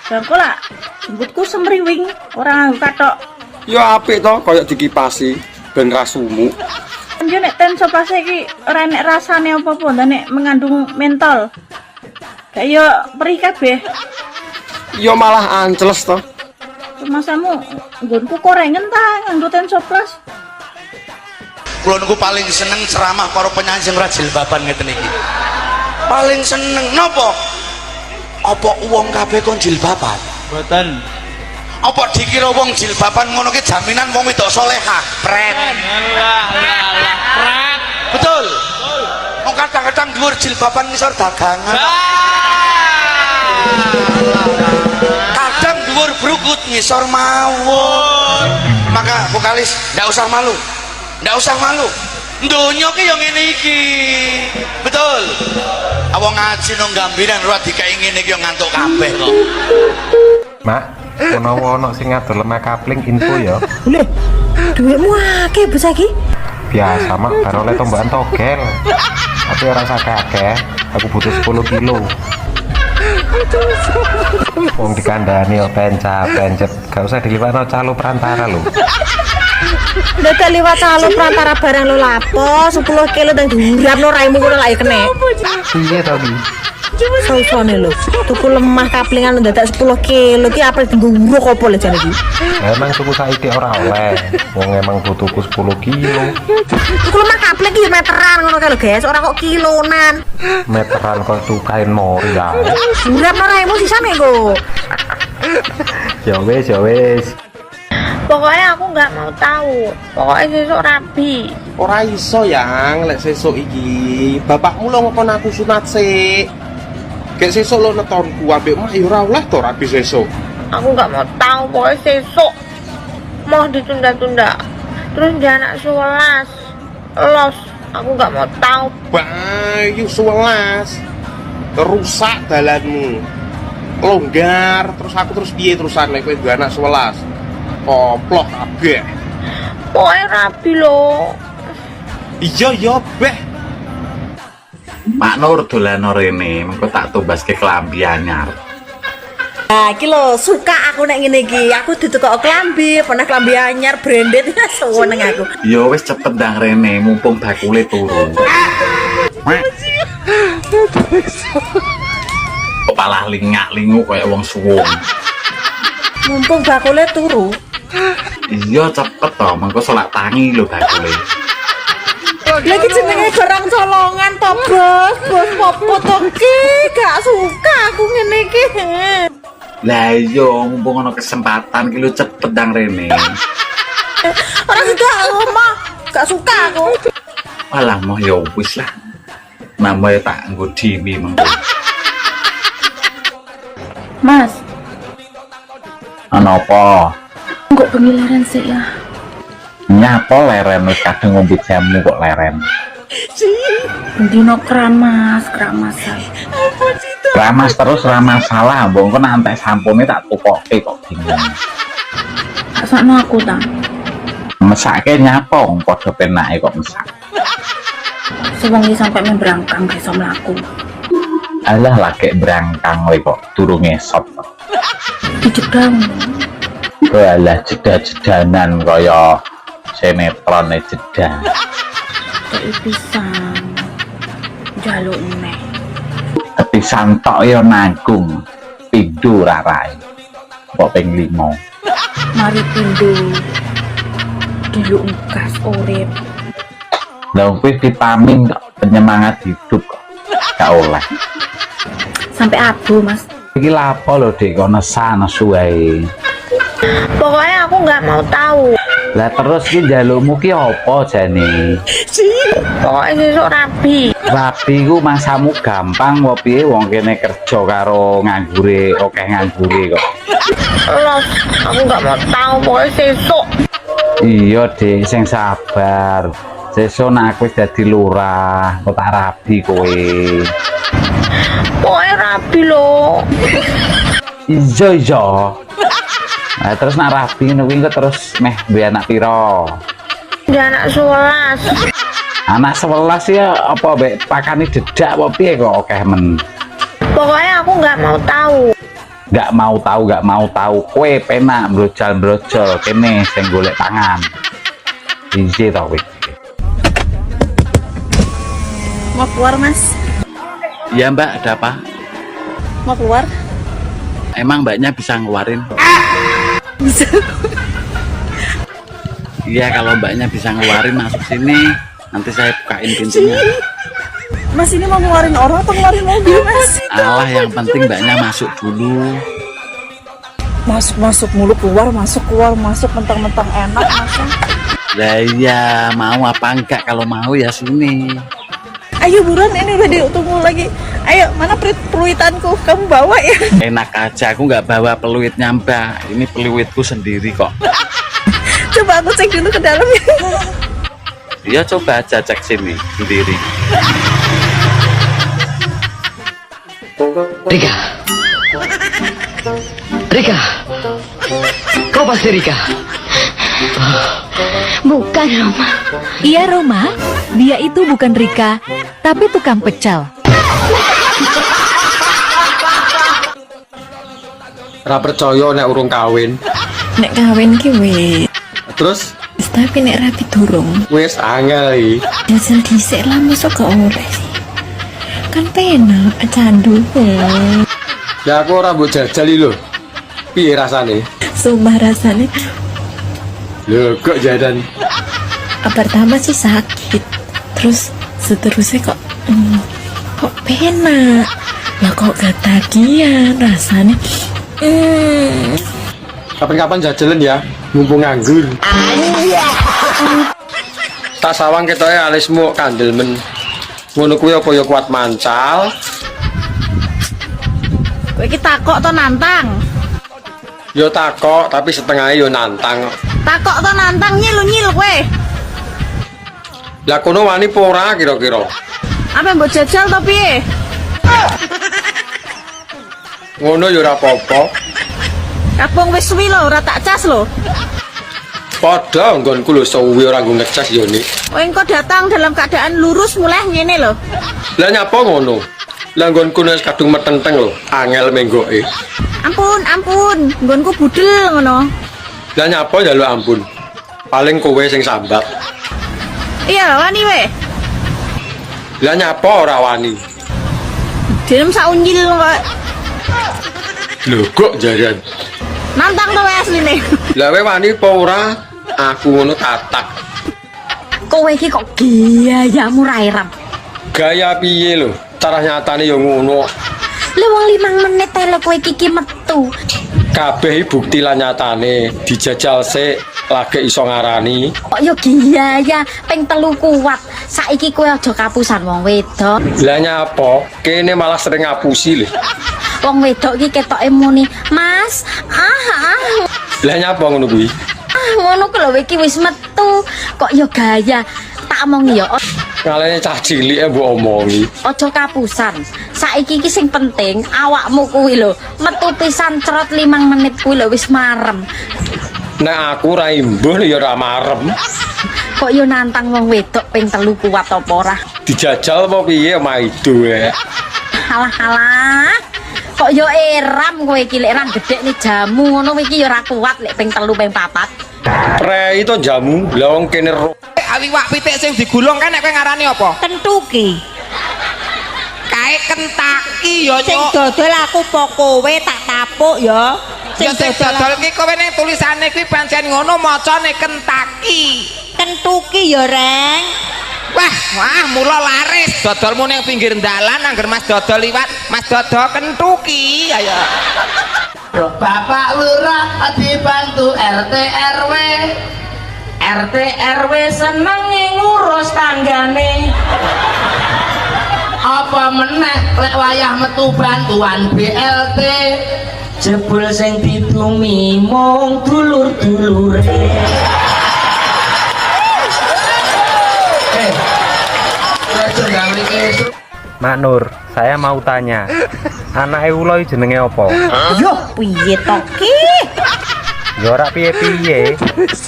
Bangko lah, jemputku semriwing, ora nganggo katok. Ya apik to kaya dikipasi ben ra sumuk. Yo nek tensoplas iki ora enek rasane apa-apa, nek mengandung mentol. Kayak yo perih kabeh. Ya malah ancles to. Masamu nggonku korengen ta nganggo tensoplas. Kula niku paling seneng ceramah para penyanyi sing ora jilbaban ngeten iki. Paling seneng napa? Apa wong kabeh kon jilbaban? Mboten. Apa dikira wong jilbaban ngono ki jaminan wong wedok salehah? Pret. Pret. Betul. Wong kadang-kadang dhuwur jilbaban ngisor dagangan. Kadang dhuwur brukut ngisor mawon. Maka vokalis ndak usah malu. Ndak usah malu. Donya ki yo ngene iki. Betul. Awang ngaji nang gambiran ora dikai ngene iki yo ngantuk kabeh kok. Mak, ono sing ngadol lemah kapling info ya. Lho, duitmu akeh bos iki. Biasa mak, karo oleh tombakan togel. Tapi ora sakake, aku butuh 10 kilo. Wong dikandani yo pencet, gak usah diliwatno calo perantara lho. Udah gak liwat calo perantara barang lo lapo 10 kilo dan diurapno raimu ngono lak kene. Piye to iki? Sausane lho. Tuku lemah kaplingan dadak 10 kilo ki apel dienggo uruk apa lho jane iki. Emang tuku saiki ora oleh. Wong emang butuhku 10 kilo. Tuku lemah kapling ki meteran ngono kae lho, guys, ora kok kilonan. Meteran kok tukain mori ya. Urip raimu sisan engko. Ya wis. Pokoknya aku nggak mau tahu. Pokoknya sesuk rabi. Ora iso yang lek sesuk iki. Bapakmu lo ngkon aku sunat sik. Kayak sesuk lo netonku ambek mak yo ora oleh to rabi sesuk. Aku nggak mau tahu. Pokoknya sesuk mau ditunda-tunda. Terus dia anak 11 los. Aku nggak mau tahu. Bayu 11. Rusak dalanmu. Longgar terus aku terus piye terusan lek kowe duwe anak 11. Koplok kabeh. Pokoknya rabi lo. Iya beh. Mak Nur dolan rene, mengko tak tumbaske klambi anyar. Nah, iki lho suka aku nek ngene iki. Aku ditukok klambi, pernah klambi anyar branded seneng aku. Ya wis cepet ndang rene, mumpung bakule turu. Kepala lingak-lingu kayak wong suwung. Mumpung bakule turu. Iya cepet toh, mengko salat tangi lho bakule. Lagi jenenge barang colongan to, Bos. Bos popo to ki, gak suka aku ngene iki. Lah iya, mumpung ana kesempatan ki lho cepet ndang rene. Ora suka omah, gak suka aku. Alah moh ya wis lah. Mama tak nggo dhewe mengko. Mas, Ana apa? kok pengilaran sih ya? Nyapa leren wis kadung ngombe jamu kok leren. Bendino keramas saya. Ramas terus ra masalah, mbok engko nek entek sampune tak tukoke kok bingung. Sakno aku ta. Mesake nyapa wong padha penake kok mesak. Sewengi sampai memberangkang gak iso mlaku. Alah lagi berangkang we kok turu ngesot. Dijedang. Alah jeda-jedanan kaya sinetron jeda. Kayak pisang. Jaluk neh. Pisang tok ya nanggung. Pindho rarai. Kok ping 5. Mari pindho. Diluk gas urip. Lah kuwi vitamin kok penyemangat hidup kok. Gak oleh. Sampai abu, Mas. Iki lapo lho Dik kok nesu wae. Pokoknya aku nggak mau tahu. Lah terus ki njalukmu ki apa jane? Pokoknya sesuk rabi. Rabi ku masamu gampang kok piye wong kene kerja karo nganggure akeh nganggure kok. Los, aku nggak mau tahu. Pokoknya sesuk. Iya Dik, sing sabar. Sesuk nek aku wis dadi lurah, kok tak rabi kowe. Pokoknya rabi lo. Iya. Nah, terus nak rabi ngono kuwi terus meh duwe anak pira? Dia anak 11. Anak 11 ya apa mbek pakane dedak apa piye kok akeh men. Pokoknya aku nggak mau tahu. Nggak mau tahu. Kowe penak brojol kene sing golek pangan. Isi ta kowe. Mau keluar, Mas? Iya Mbak, ada apa? Mau keluar? Emang Mbaknya bisa ngeluarin? Bisa. Iya, kalau Mbaknya bisa ngeluarin masuk sini, nanti saya bukain pintunya. Mas ini mau ngeluarin orang atau ngeluarin mobil, Mas? Alah, yang penting Mbaknya masuk dulu. Masuk mulu, keluar, masuk mentang-mentang enak, masa? Lah iya, mau apa enggak? Kalau mau ya sini. Ayo buruan, ini udah ditunggu lagi. Ayo, mana peluitanku? Kamu bawa ya? Enak aja, aku nggak bawa peluitnya Mbak. Ini peluitku sendiri kok. Coba aku cek dulu ke dalam ya. Iya, coba aja cek sini sendiri. Rika, kau pasti Rika? Bukan Roma. Iya Roma, dia itu bukan Rika, tapi tukang pecel. Ra percaya nek urung kawin. Nek kawin ki wis. Terus Tapi nek rapi durung. wis angel iki. Jajal dhisik lah mosok gak oleh sih. Kan penak candu. Ya aku ora mbok jajali lho. Piye rasane? Sumpah rasanya Lho kok jadan. pertama sih sakit, terus seterusnya kok penak. Lah kok ketagihan rasanya. Kapan-kapan jajalan ya, mumpung nganggur. Tak sawang ketoke alismu kandel men. Ngono kuwi apa ya kuat mancal? Kowe iki takok to nantang? Yo takok tapi setengah yo nantang. Takok to nantang nyil kowe. Lah kono wani apa ora kira-kira? Apa mbok jajal to piye? Ngono yo ora apa-apa. Kapung wis suwi lho, ora tak cas lho. Padha nggonku lho suwi ora nggo ngecas yo nik. Kowe engko datang dalam keadaan lurus mulai ngene lho. Lah nyapa ngono? Lah nggonku wis kadung metenteng lho, angel menggoke. Ampun, nggonku budel ngono. Lah nyapa njaluk ampun. Paling kowe sing sambat. Iya, wani we. Lah nyapa ora wani? Direm sak unyil kok. Lho kok jaran. Nantang to we asline. Lah we wani apa ora? Aku ngono tatak. Kowe iki kok gayamu ra eram. Gaya piye lho? Cara nyatane ya ngono. Lah wong 5 menit tele kowe iki metu. Kabeh bukti lan nyatane dijajal sik lagi iso ngarani. Kok yo gaya ping 3 kuat. Saiki kowe aja kapusan wong wedok. Lah nyapa? Kene malah sering ngapusi lho. Wong wedok iki ketoke muni, "Mas, Lah nyapa ngono kuwi? ngono ku lho iki wis metu." Kok yo gaya. Tak omongi yo. Kalene cah cilike mbok omongi. Aja kapusan. Saiki iki sing penting awakmu kuwi lho. Metu pisan cerot 5 menit kuwi lho wis marem. Nek aku ra imbuh ya ora marem. Kok yo nantang wong wedok ping 3 kuat apa ora? Dijajal apa piye maido ya. Halah. Kok yo eram kowe iki lek ra gedhekne jamu ngono iki yo ora kuat lek ping 3 ping 4. Rei to jamu, lah wong kene Awiwak pitik sing digulung kan nek kowe ngarani apa? Kentuki. Kae Kentucky ya, Sing dodol aku po kowe tak tapuk ya. Ya sing dodol ki kowe ning tulisane kuwi pancen ngono macane Kentucky. Kentuki ya, Reng. Wah, mula laris dodolmu ning pinggir dalan angger Mas dodol liwat, Mas dodol Kentucky. Ayo. Bapak Lurah dibantu RT RW. RT RW seneng ngurus tanggane. Apa meneh lek wayah metu bantuan BLT. Jebul sing ditumi mung dulur-dulure. Mak Nur, saya mau tanya, anak Ulo jenenge apa? Yo piye to ki? Ya ora piye-piye.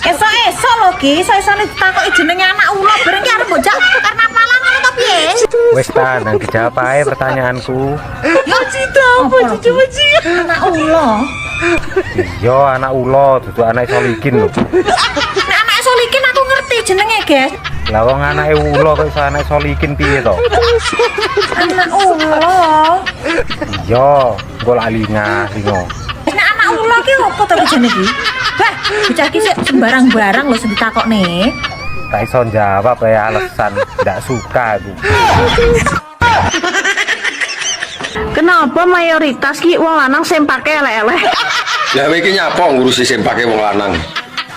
Esok-esok lho ki, iso-isone ditakoki jenenge anak ulo bareng ki arep bocah karena malah ngono to piye? Wis ta, nang dijawab ae pertanyaanku. Ya cita apa cucu-cucu anak ulo. Iya, anak Ulo, dudu anak Solikin lho. Nek anak Solikin aku ngerti jenenge, Guys. Lah wong anake Ulo kok iso anak Solikin piye to? Anak ulo. Iya, engko lali lingo. Nek anak ulo ki opo to jenenge iki? Bah, bocah ki sik sembarang-barang lho sing ditakokne. Tak iso jawab ya alasan ndak suka aku. Kenapa mayoritas ki wong lanang sempake elek-elek? Lah kowe iki nyapa ngurusi sempake wong lanang?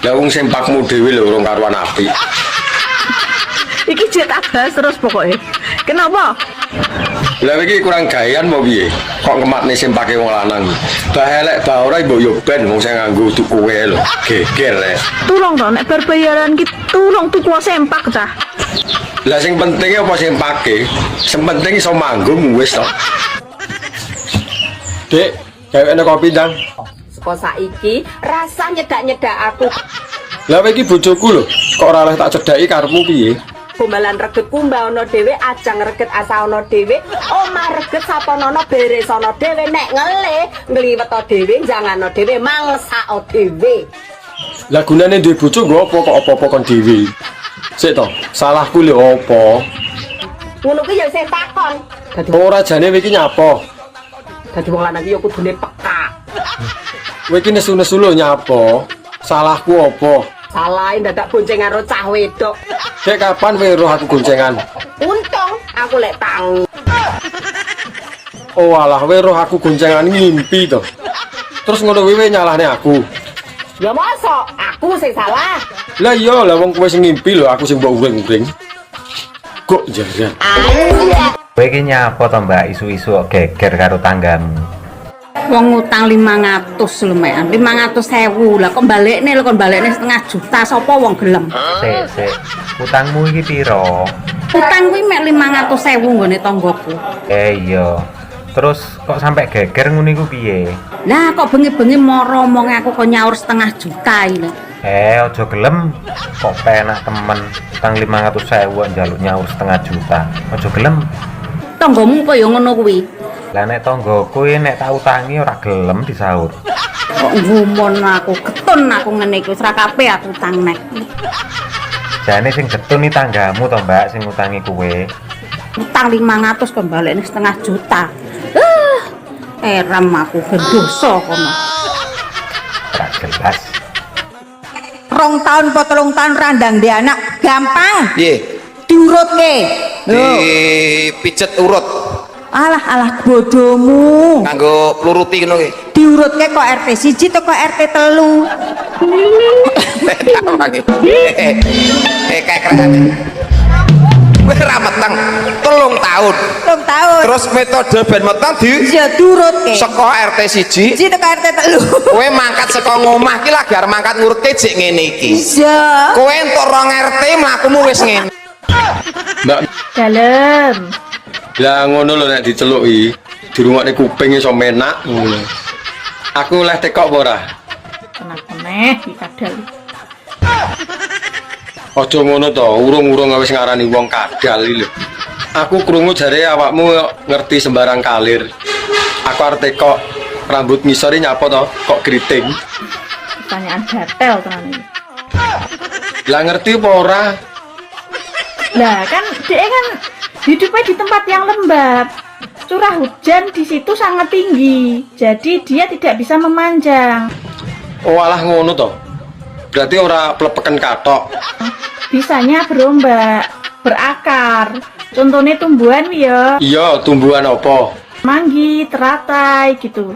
Lah wong sempakmu dhewe lho urung karuan apik. Iki jet abas terus pokoknya. Kenapa? Lah iki kurang gawean apa piye? Kok ngemakne sempake wong lanang? Bah elek bah ora mbok yo ben wong sing nganggo tuku kowe lho. Geger ya. Tulung to nek berbayaran ki tulung tuku sempak ta. Lah sing penting apa sempake? Sing penting iso manggung wis to. Dek, gawekne kopi ndang. Saka saiki rasa nyedak-nyedak aku. Lah kowe iki bojoku lho, kok ora oleh tak cedhaki karepmu piye? Gombalan regetku mbaono dhewe, ajang reget asaono dhewe, omah reget saponono beresono dhewe, nek ngliwet dhewe, jangano dhewe, mangsao dhewe. Lah gunane duwe bojo nggo apa kok apa-apa kon dhewe? Sik to, salahku lho apa? Ngono kuwi ya sing takon. Ora jane kowe iki nyapa? Dadi wong lanang iki ya kudune peka. Kowe iki nesu-nesu lho nyapa? Salahku apa? Salahe dadak boncengan karo cah wedok. Dek kapan kowe roh aku goncengan? Untung aku lek tangi. Oh alah, kowe roh aku goncengan ngimpi to. Terus ngono kowe nyalahne aku. Ya mosok aku sing salah. Lah iya, lah wong kowe sing ngimpi lho, aku sing mbok uring-uring. Kok jajan. Kowe iki nyapa to Mbak isu-isu kok geger karo tanggamu? Wong utang 500 lho Mek, 500.000 lah kok balekne lho, kon balekne 500 juta sapa wong gelem? Sik. Utangmu iki piro? Utang kuwi mek 500.000 nggone tanggoku. Iya. Terus kok sampai geger ngono iku piye? Lah kok bengi-bengi moro omong aku kok nyaur 500 juta iki lho. Aja gelem. Kok penak temen. Utang 500.000 njaluk nyaur 500 juta. Aja gelem. Tanggomu kok ya ngono kuwi. Lah nek tanggoku nek tak utangi ora gelem disaur. Kok ngumon aku getun aku ngene iki wis ra kabeh aku utang nek. Jane sing getun iki tanggamu to Mbak sing utangi kowe. Utang 500 kok balekne 500 juta. Eram aku ben dosa kono. Ora jelas. 2 tahun po 3 tahun randang di anak gampang. Piye? Diurutke. Dipijet urut. Alah bodomu. Kanggo pluruti ngono ki. Diurutke kok RT 1 to kok RT 3. Kayak keren. Kowe ra meteng 3 tahun. 3 tahun. Terus metode ben meteng ya diurutke. Saka RT 1 teko RT 3. kowe mangkat saka ngomah ki lagi arep mangkat ngurutke jek ngene iki. Iya. Kowe entuk 2 RT mlakumu wis ngene. Mbak Dalem. lah ngono lho nek diceluki, dirungokne kuping iso menak ngono. Aku oleh tekok apa ora? Keneh dikadal. Aja ngono to, urung-urung wis ngarani wong kadal iki lho. Aku krungu jare awakmu ngerti sembarang kalir. Aku arep tekok rambut ngisore nyapa to, kok keriting. Pertanyaan gatel tenan iki. Lah ngerti apa ora? Lah kan dia kan hidupnya di tempat yang lembab. Curah hujan di situ sangat tinggi. Jadi dia tidak bisa memanjang. Oh alah ngono to. Berarti ora plepeken katok. Bisanya berombak, berakar. Contohnya tumbuhan ya. Iya, tumbuhan apa? Manggi, teratai gitu.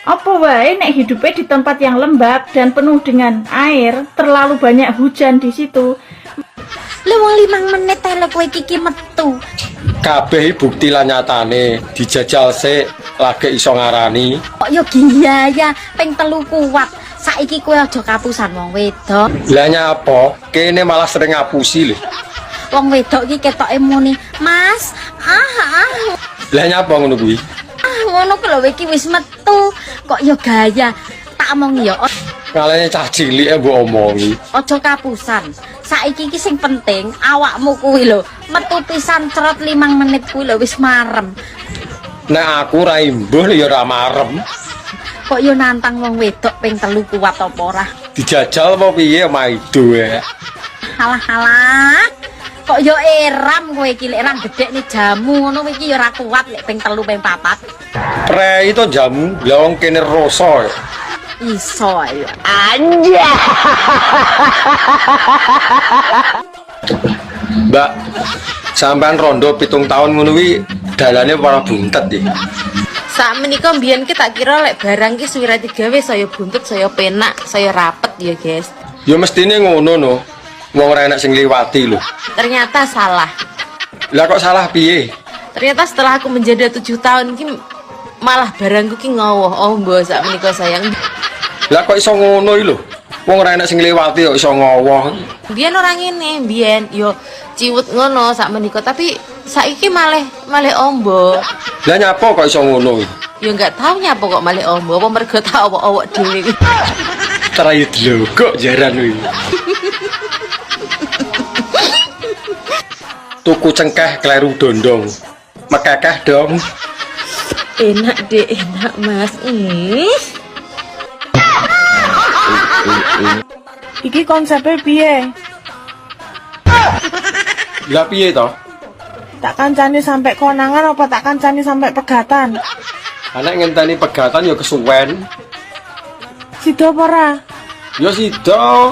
Apa wae nek hidupnya di tempat yang lembab dan penuh dengan air, terlalu banyak hujan di situ. Lu wong 5 menit ae lho kowe iki metu. Kabeh bukti lan nyatane dijajal sik lagi iso ngarani. Kok yo giyaya ping 3 kuat. Saiki kowe aja kapusan wong wedok. Lah nyapa? Kene malah sering ngapusi lho. Wong wedok iki ketoke muni, "Mas, Lah nyapa ngono kuwi? ngono ku lho iki wis metu." Kok yo gaya. Tak omong yo. Kalane cah cilik mbok omongi. Aja kapusan. Saiki iki sing penting awakmu kuwi lho. Metu pisan cerot 5 menit kuwi lho wis marem. Nek aku ra imbuh ya ora marem. Kok yo nantang wong wedok ping 3 kuat apa ora? Dijajal apa piye maido ya. Halah. Kok yo eram kowe iki lek ra gedhekne jamu ngono iki yo ora kuat lek ping 3 ping 4. Prei to jamu, lah wong kene rasa. Iso ayo. Anja. Mbak, sampean rondo 7 tahun ngono kuwi dalane para buntet iki. Sakmenika mbiyen ki tak kira lek barang ki suwira digawe saya buntut, saya penak, saya rapet ya, guys. Ya mestine ngono no. Wong ora enak sing liwati lho. Ternyata salah. Lah kok salah piye? Ternyata setelah aku menjadi 7 tahun ki malah barangku ki ngowoh. Oh, mbok sakmenika sayang. Lah kok iso ngono iki lho. Wong ora enak sing liwati kok iso ngowoh. Biyen ora ngene, biyen yo ciwut ngono sakmenika, tapi saiki malih ombo. Lah nyapa kok iso ngono iki? Ya enggak tahu nyapa kok malih ombo, apa mergo tak awak-awak dhewe iki. Trai lho kok jaran iki. Tuku cengkeh kleru dondong. Mekekeh dong. Enak deh, enak Mas. Iki konsepnya piye? Lah piye to? Tak kancani sampai konangan apa tak kancani sampai pegatan? Anak ngenteni pegatan ya kesuwen. Sido apa ora? Ya sida.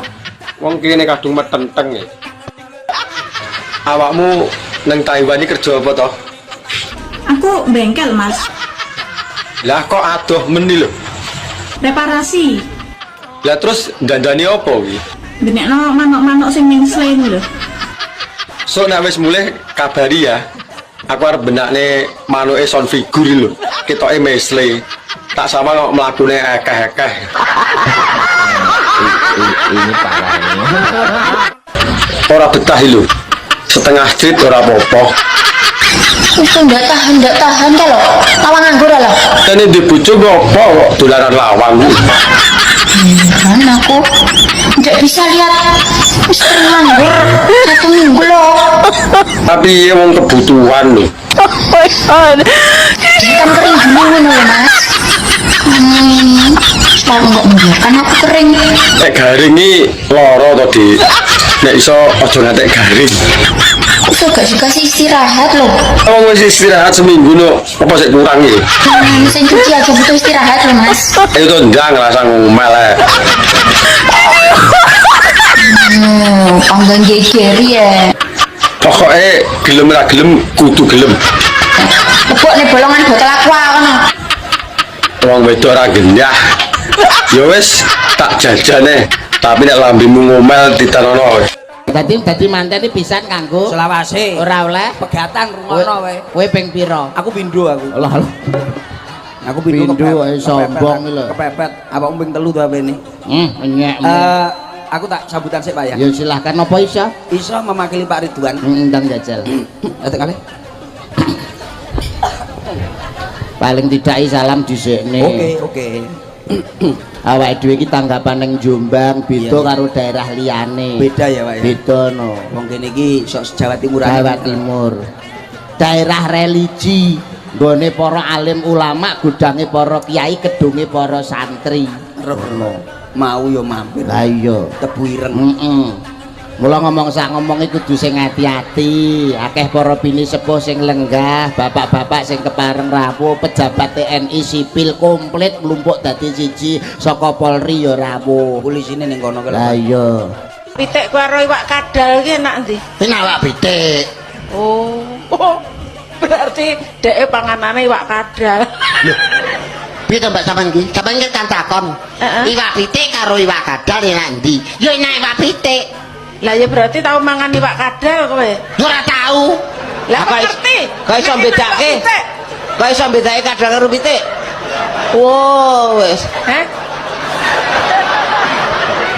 Wong kene kadung metenteng ya. Awakmu nang Taiwan iki kerja apa toh? Aku bengkel, Mas. Lah kok adoh meni lho. Reparasi. Lah terus dandani apa kuwi? Benekno manuk-manuk sing mengsle lho. So nek wis mulih kabari ya. Aku arep benakne manuke sound figure lho. Ketoke mesle. Tak sama kok mlakune akeh-akeh. Ini parah ini. Ora betah lho. Setengah jit ora apa-apa. Itu ndak tahan kalau lawang nganggur lah. Kene di bojo apa kok dolanan lawang. Kan aku ndak bisa lihat istri nganggur 1 minggu loh. Tapi ya wong kebutuhan lho. Oh my god. Kan kering dulu ngono ya, Mas. Kalau nggak membiarkan aku kering. Nek garing iki lara to, Dik. Nek iso aja ngantek garing. Aku gak dikasih istirahat loh. Kamu wis istirahat seminggu no. Apa sih kurang iki? Mesin cuci aja butuh istirahat loh, Mas. Itu ndang ngerasa ngomel ya. Panggang gegeri ya. Pokoknya gelem ra gelem kudu gelem. Lebok nih bolongan botol aqua kono. Wong wedok ra genyah. Ya wis tak jajane, tapi nek lambemu ngomel ditanono. Dadi manten iki pisan kanggo selawase. Ora oleh pegatan rungono wae. Kowe ping pira? Aku pindho aku. Allah. Aku pindho wae sombong lho. Kepepet. Apa ping 3 to apene? Enyek. Aku tak sambutan sik, Pak ya. Ya silahkan apa iso? Iso memakili Pak Ridwan. Ndang jajal. Atek kali. Paling tidak salam dhisikne. Oke. Awake dhewe iki tanggapan ning Jombang beda karo daerah liyane. Beda ya, Pak ya. Beda no. Wong kene iki sok Jawa Timur. Jawa Timur. Daerah religi, nggone para alim ulama, gudange para kiai, kedunge para santri. Mau yo mampir. Lah iya, tebu ireng. Mula ngomong sak ngomong iku kudu sing ati-ati. Akeh para bini sepuh sing lenggah, bapak-bapak sing kepareng rawuh, pejabat TNI sipil komplit mlumpuk dadi siji saka Polri ya rawuh. Polisine ning kono Lah iya. Pitik karo iwak kadal ki enak ndi? Enak awak pitik. Oh. Berarti dheke panganane iwak kadal. Piye to Mbak sampean iki? Sampeyan iki kan takon. Iwak pitik karo iwak kadal enak ndi? Ya enak iwak pitik. Lah ya berarti tau mangan iwak kadal kowe. Ora tau. Lah kok ngerti? Kok iso bedake? Kok iso bedake kadal karo pitik? Wow, wis.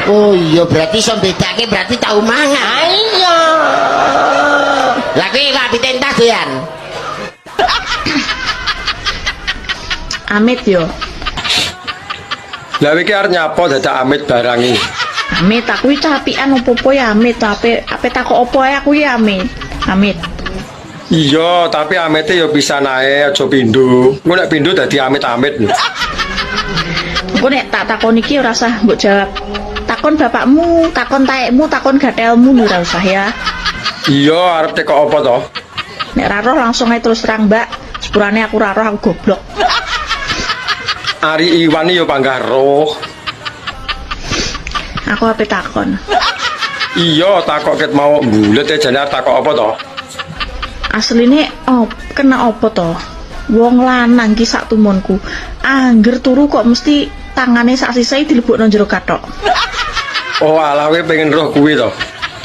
Oh iya berarti iso bedake berarti tau mangan. Iya. Lah kuwi iwak pitik entah doyan. Amit yo. Lah iki arep nyapa dadak amit barang iki. Amit aku iki capian opo-opo ya amit, ape takok opo ae aku ya amit. Amit. Iya, tapi amete ya pisan ae aja pindho. Engko nek pindho dadi amit-amit lho. Engko nek tak takon iki ora usah mbok jawab. Takon bapakmu, takon taekmu, takon gatelmu ora usah ya. Iya, arep teko apa to? Nek ra roh langsung ae terus terang, Mbak. Sepurane aku ra roh aku goblok. Ari Iwan yo panggah roh. Aku ape takon. Iya, takok ket mau mbulet jane takok apa to? Asline kena apa to? Wong lanang ki sak tumonku. Angger turu kok mesti tangane sak sisai dilebokno jero kathok. Oh, alah kowe pengen roh kuwi to.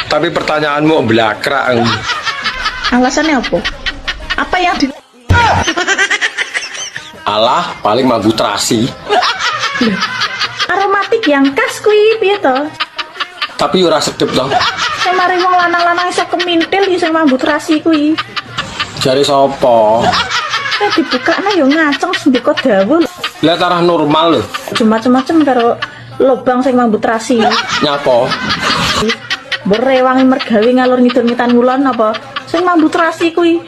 Tapi pertanyaanmu blakrak. Alasannya apa? Apa yang di Alah, paling mambu terasi. Aromatik yang khas kuwi piye to? Tapi ora sedep to. Sing mari wong lanang-lanang iso kemintil iki sing mambu terasi kuwi. Jare sapa? Dibukakna yo ngaceng sendika dawuh. Lah tarah normal lho. Macem-macem karo lobang sing mambu terasi. Nyapa? Berewangi mergawe ngalur ngidul ngitan ngulon apa? Sing mambu terasi kuwi.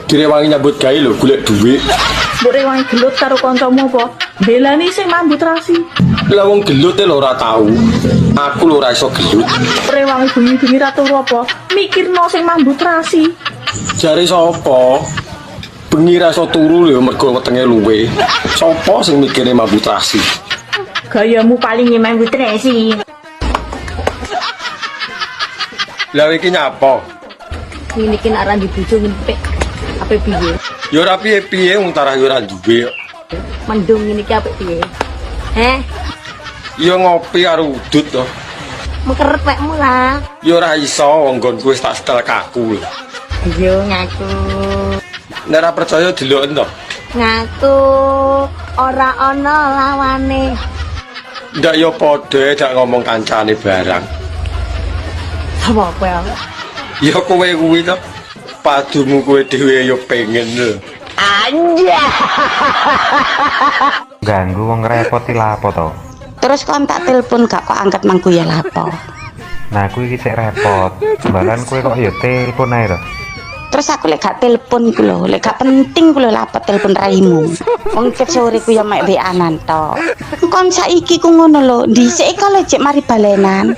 Direwangi nyambut gawe lho, golek dhuwit. Mbok rewangi gelut karo kancamu apa? Belani sing mambu terasi. Lah wong gelut e lho ora tau. Aku lho ora iso gelut. Rewangi bengi-bengi ra turu apa? Mikirno sing mambu terasi. Jare sapa? Bengi ra iso turu lho mergo wetenge luwe. Sapa sing mikire mambu trasi? Gayamu paling nyemang Tresi. Lah iki nyapa? Ini kena arah dibujuk ngene apa piye? Ya ora piye-piye wong tarah yo ora duwe. Mendung ini ki apa piye? Ya ngopi karo udut to. Mengkeret wekmu lah. Ya ora iso wong nggonku wis tak setel kaku. Yo ngaku. Nek ora percaya deloken to. Ngaku ora ana lawane. Ndak ya padha dak ngomong kancane barang. Apa kowe? Ya kowe kuwi to. Padumu kowe dhewe ya pengen lho. Anja. Ganggu wong repoti lapo to? Terus kon tak telepon gak kok angkat mangku ya lapo. Nah aku iki cek repot. Sembalan kowe kok ya telepon ae to. Terus aku lek gak telepon ku lho, lek gak penting ku lho lapor telepon raimu. Wong ket sore ku ya mek WA-an to. Kon saiki ku ngono lho, dhisik kok lek mari balenan.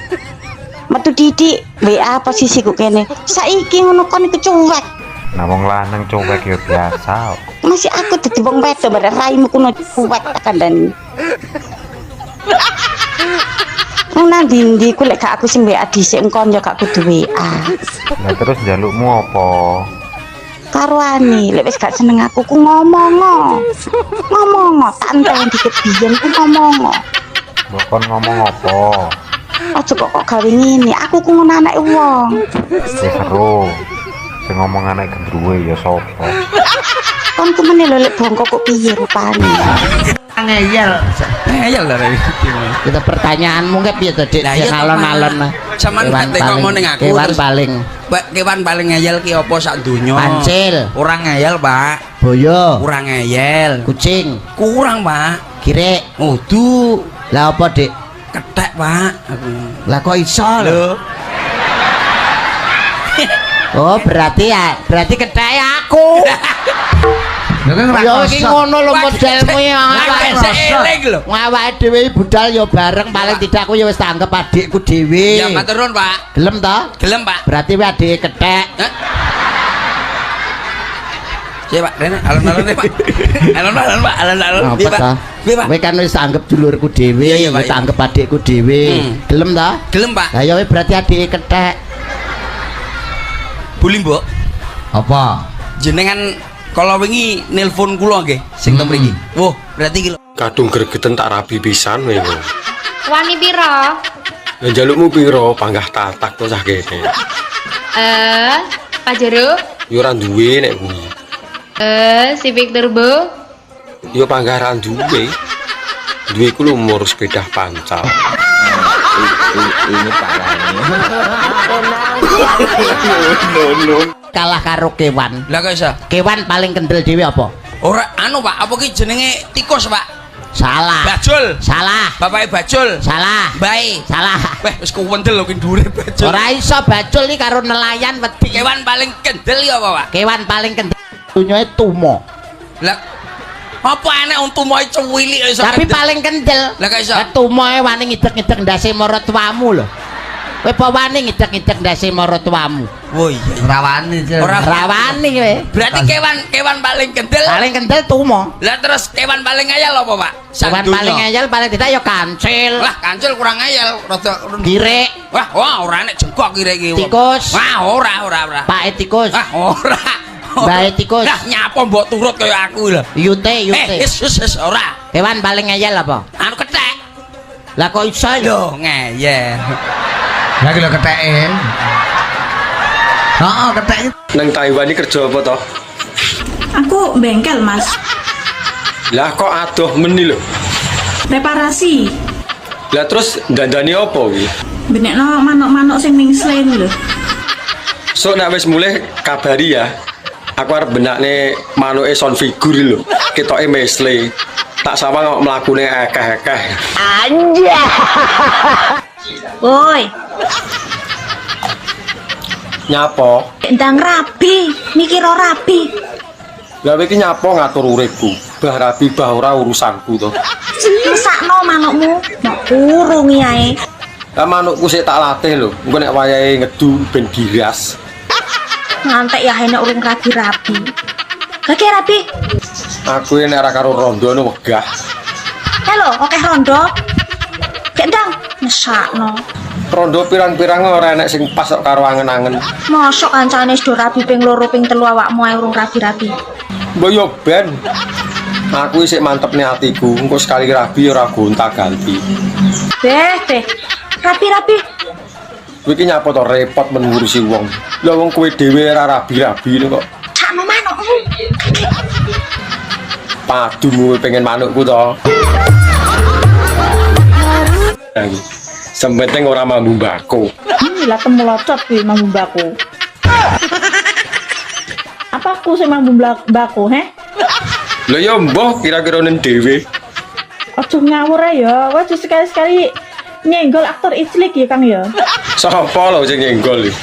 Metu didik WA posisiku kene. Saiki ngono kon iku cuek. Nah wong lanang cuek ya biasa. Masih aku dadi wong wedok bareng raimu kuno cuek tak kandhani. Nang ndi ku lek gak aku sing WA dhisik engkon ya gak kudu WA. Lah terus njalukmu apa? Karuane lek wis gak seneng aku ku ngomong. Ngomong tak enteni dikit biyen ku ngomong. Mbok kon ngomong apa? Aja kok gawe ngene, aku ku ngono anake wong. Wis seru. Sing ngomong anak gendruwe ya sapa? Kon ku meneh lho lek bongko kok piye rupane. Ngeyel lah Kita pertanyaanmu ke piye to Dik? Alon-alon. Sampeyan tak ngomong ning aku. Kewan paling ngeyel ki apa sak donya? Pancil. Kurang ngeyel, Pak. Boyo. Kurang ngeyel. Kucing. Kurang, Pak. Kirek. Udu. Lah apa, Dik? Ketek, Pak. Aku. Lah kok iso lho? Oh, berarti ketek aku. Ya iki ngono lho modelmu ya. Awake dhewe budal ya bareng paling tidak aku ya wis tak anggap adikku dhewe. Ya matur nuwun, Pak. Gelem to? Gelem, Pak. Berarti wae adike kethek. Cek, Pak, rene alon-alon Pak. Alon-alon, Pak. Alon-alon. Piye, Pak? Kowe kan wis anggap dulurku dhewe, wis anggap adikku dhewe. Gelem to? Gelem, Pak. Lah ya berarti adike kethek. Buli, Mbok. Apa? Jenengan kalau wingi nelpon kula nggih sing teng mriki. Woh, berarti iki lho. Kadung gregeten tak rabi pisan kowe. Wani piro? Lah njalukmu piro panggah tatak to cah kene. Pak Jero? Yo ora duwe nek kuwi. Civic Turbo? Yo panggah ra duwe. Duwe ku lumur sepeda pancal. Ini parahnya. Kalah karo kewan. Lah kok iso? Kewan paling kendel dhewe apa? Ora anu, Pak. Apa ki jenenge tikus, Pak? Salah. Bajul. Salah. Bapake Bajul. Salah. Bae. Salah. Weh, wis kuwendel lho ki dhuwure Bajul. Ora iso Bajul iki karo nelayan wedi. Kewan paling kendel ya apa, Pak? Kewan paling kendel dunyoe tumo. Lah apa enek wong tumoe cuwilik iso. Tapi paling kendel. Lah kok iso? Tumoe wani ngidek-ngidek ndase marang tuamu lho. Kowe apa wani ngidek-ngidek ndase marang tuamu? Oh iya. Ora wani. Ora wani kowe. Berarti kewan paling kendel. Paling kendel tumo. Lah terus kewan paling ngeyel apa, Pak? Kewan paling ngeyel paling tidak ya kancil. Lah kancil kurang ngeyel, rada kirek. Wah, ora enek jengkok kirek iki. Tikus. Wah, ora. Pak tikus. Wah, ora. Bae tikus. Lah nyapa mbok turut kaya aku lho. Yute. Wis ora. Kewan paling ngeyel apa? Anu kethek. Lah kok iso lho ngeyel. Lah ki lho ketheke. Heeh, kethek. Nang Taiwan iki kerja apa to? Aku bengkel, Mas. Lah kok adoh meni lho. Reparasi. Lah terus dandani apa kuwi? Benekno manuk-manuk sing ning slen lho. Sok nek wis mulih kabari ya. Aku arep benakne manuke son figur lho. Ketoke mesle. Tak sawang mlakune akeh-akeh. Anja. Woi. Nyapa? Ndang rabi, mikir ora rabi. Lah iki nyapa ngatur uripku. Bah rabi bah ora urusanku to. Mesakno manukmu, nek urung ae. Lah manukku sik tak latih lho. Engko nek wayahe ngedu ben giras. Ngantek ya enek urung rabi-rabi. Lagi rabi. Aku ini ora karo rondo nu wegah. Halo, oke rondo. Gendang, nyesakno. Rondo pirang-pirang ora enek sing pas kok karo angen-angen. Mosok kancane wis do rabi ping 2 ping 3 awakmu ae urung rabi-rabi. Mbok yo ben. Aku isih mantep nih hatiku, engko sekali rabi ora gonta-ganti. Beh. Rabi-rabi. Kowe iki nyapa to repot men ngurusi wong. Lah wong kowe dhewe ora rabi-rabi kok. Sakno manukmu. Padumu pengen manukku to. Sempenting ora mambu mbako. Lah temu locot kuwi mambu mbako. Apa aku sing mambu mbako, he? Lah ya mbah kira-kira ning dhewe. Aja ngawur ae ya, kowe aja sekali-sekali nyenggol aktor Iclik ya Kang ya. Sapa lho sing nyenggol iki?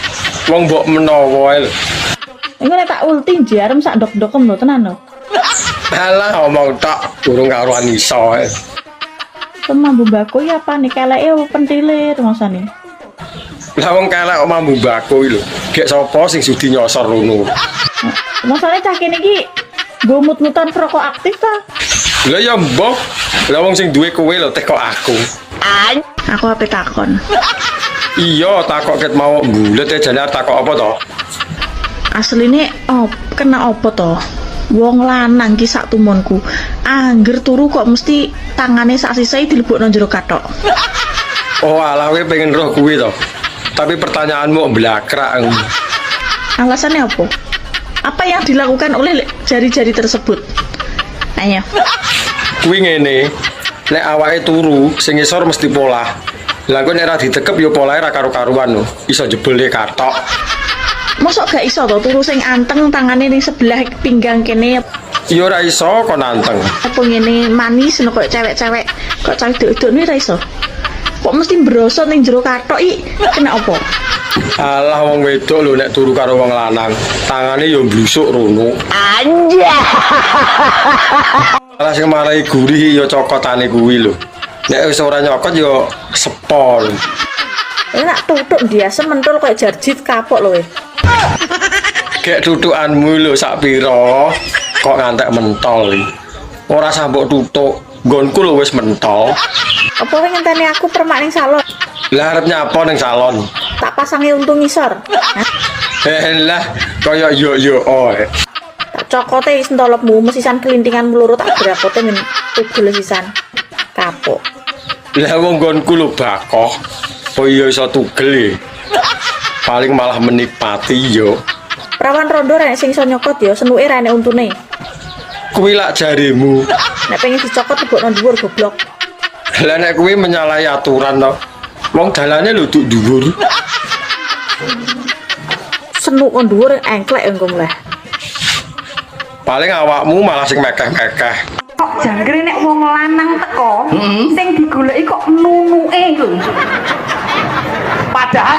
Wong mbok menawa ae lho. Engko nek tak ulti jarem sak dok-dokem lho tenan lho. Alah omong tak durung karuan iso ae. Mambu mbako ya apa nih keleke pentile rumasane. Lah wong kelek kok mambu mbako iki lho. Gek sapa sing sudi nyosor ngono. Masane cah kene iki nggo mut-mutan rokok aktif ta? Lah ya mbok, lah wong sing duwe kowe lho teko aku. Aku ape takon. Iya, takok ket mau mbulet e jane takok apa to? Asline kena apa to? Wong lanang ki sak tumonku. Angger turu kok mesti tangane sak sisae dilebokno jero kathok. Oh, alah kowe pengen roh kuwi to. Tapi pertanyaanmu blakrak. Alasannya apa? Apa yang dilakukan oleh jari-jari tersebut? Ayo. Kuwi ngene. Nek awake turu, sing ngisor mesti polah. Lah kok nek ra ditekep ya polahe ra karo-karuan lho. Iso jebule kathok. Mosok gak iso to turu sing anteng tangane ning sebelah pinggang kene. Ya ora iso kok nanteng. Apa ngene manis lho kok cewek-cewek. Kok cewek-cewek ini ra iso. Kok mesti brosot ning jero kathok iki kena apa? Alah wong wedok lho nek turu karo wong lanang, tangane ya mblusuk rono. Anjay. Alah sing marai gurih ya cokotane kuwi lho. Nek wis ora nyokot ya sepol. Enak tutuk dia sementul kok jarjit kapok lho. Gek tutukanmu lho sak pira kok ngantek mentol iki. Ora sambok tutuk, nggonku lho wis mentol. Apa kowe ngenteni aku permak ning salon? Lah arep nyapa ning salon? Tak pasangi untung ngisor. Lah kaya yo oe. Tak cokote sentolopmu mesisan kelintingan meluru tak brakote men tugel sisan. Kapok. Lah wong nggonku lho bakoh. Oh iya iso tugel e. Paling malah menikmati yo. Prawan rondo rek sing iso nyokot ya senuke ra enek untune. Kuwi lak jarimu. Nek pengen dicokot lebokno dhuwur goblok. Lah nek kuwi menyalahi aturan to. Wong dalane lho duk dhuwur. Senuk kon dhuwur engklek engko mleh. Paling awakmu malah sing mekeh-mekeh. Kok jangkrik nek wong lanang teko, sing digoleki kok nunuke lho. Padahal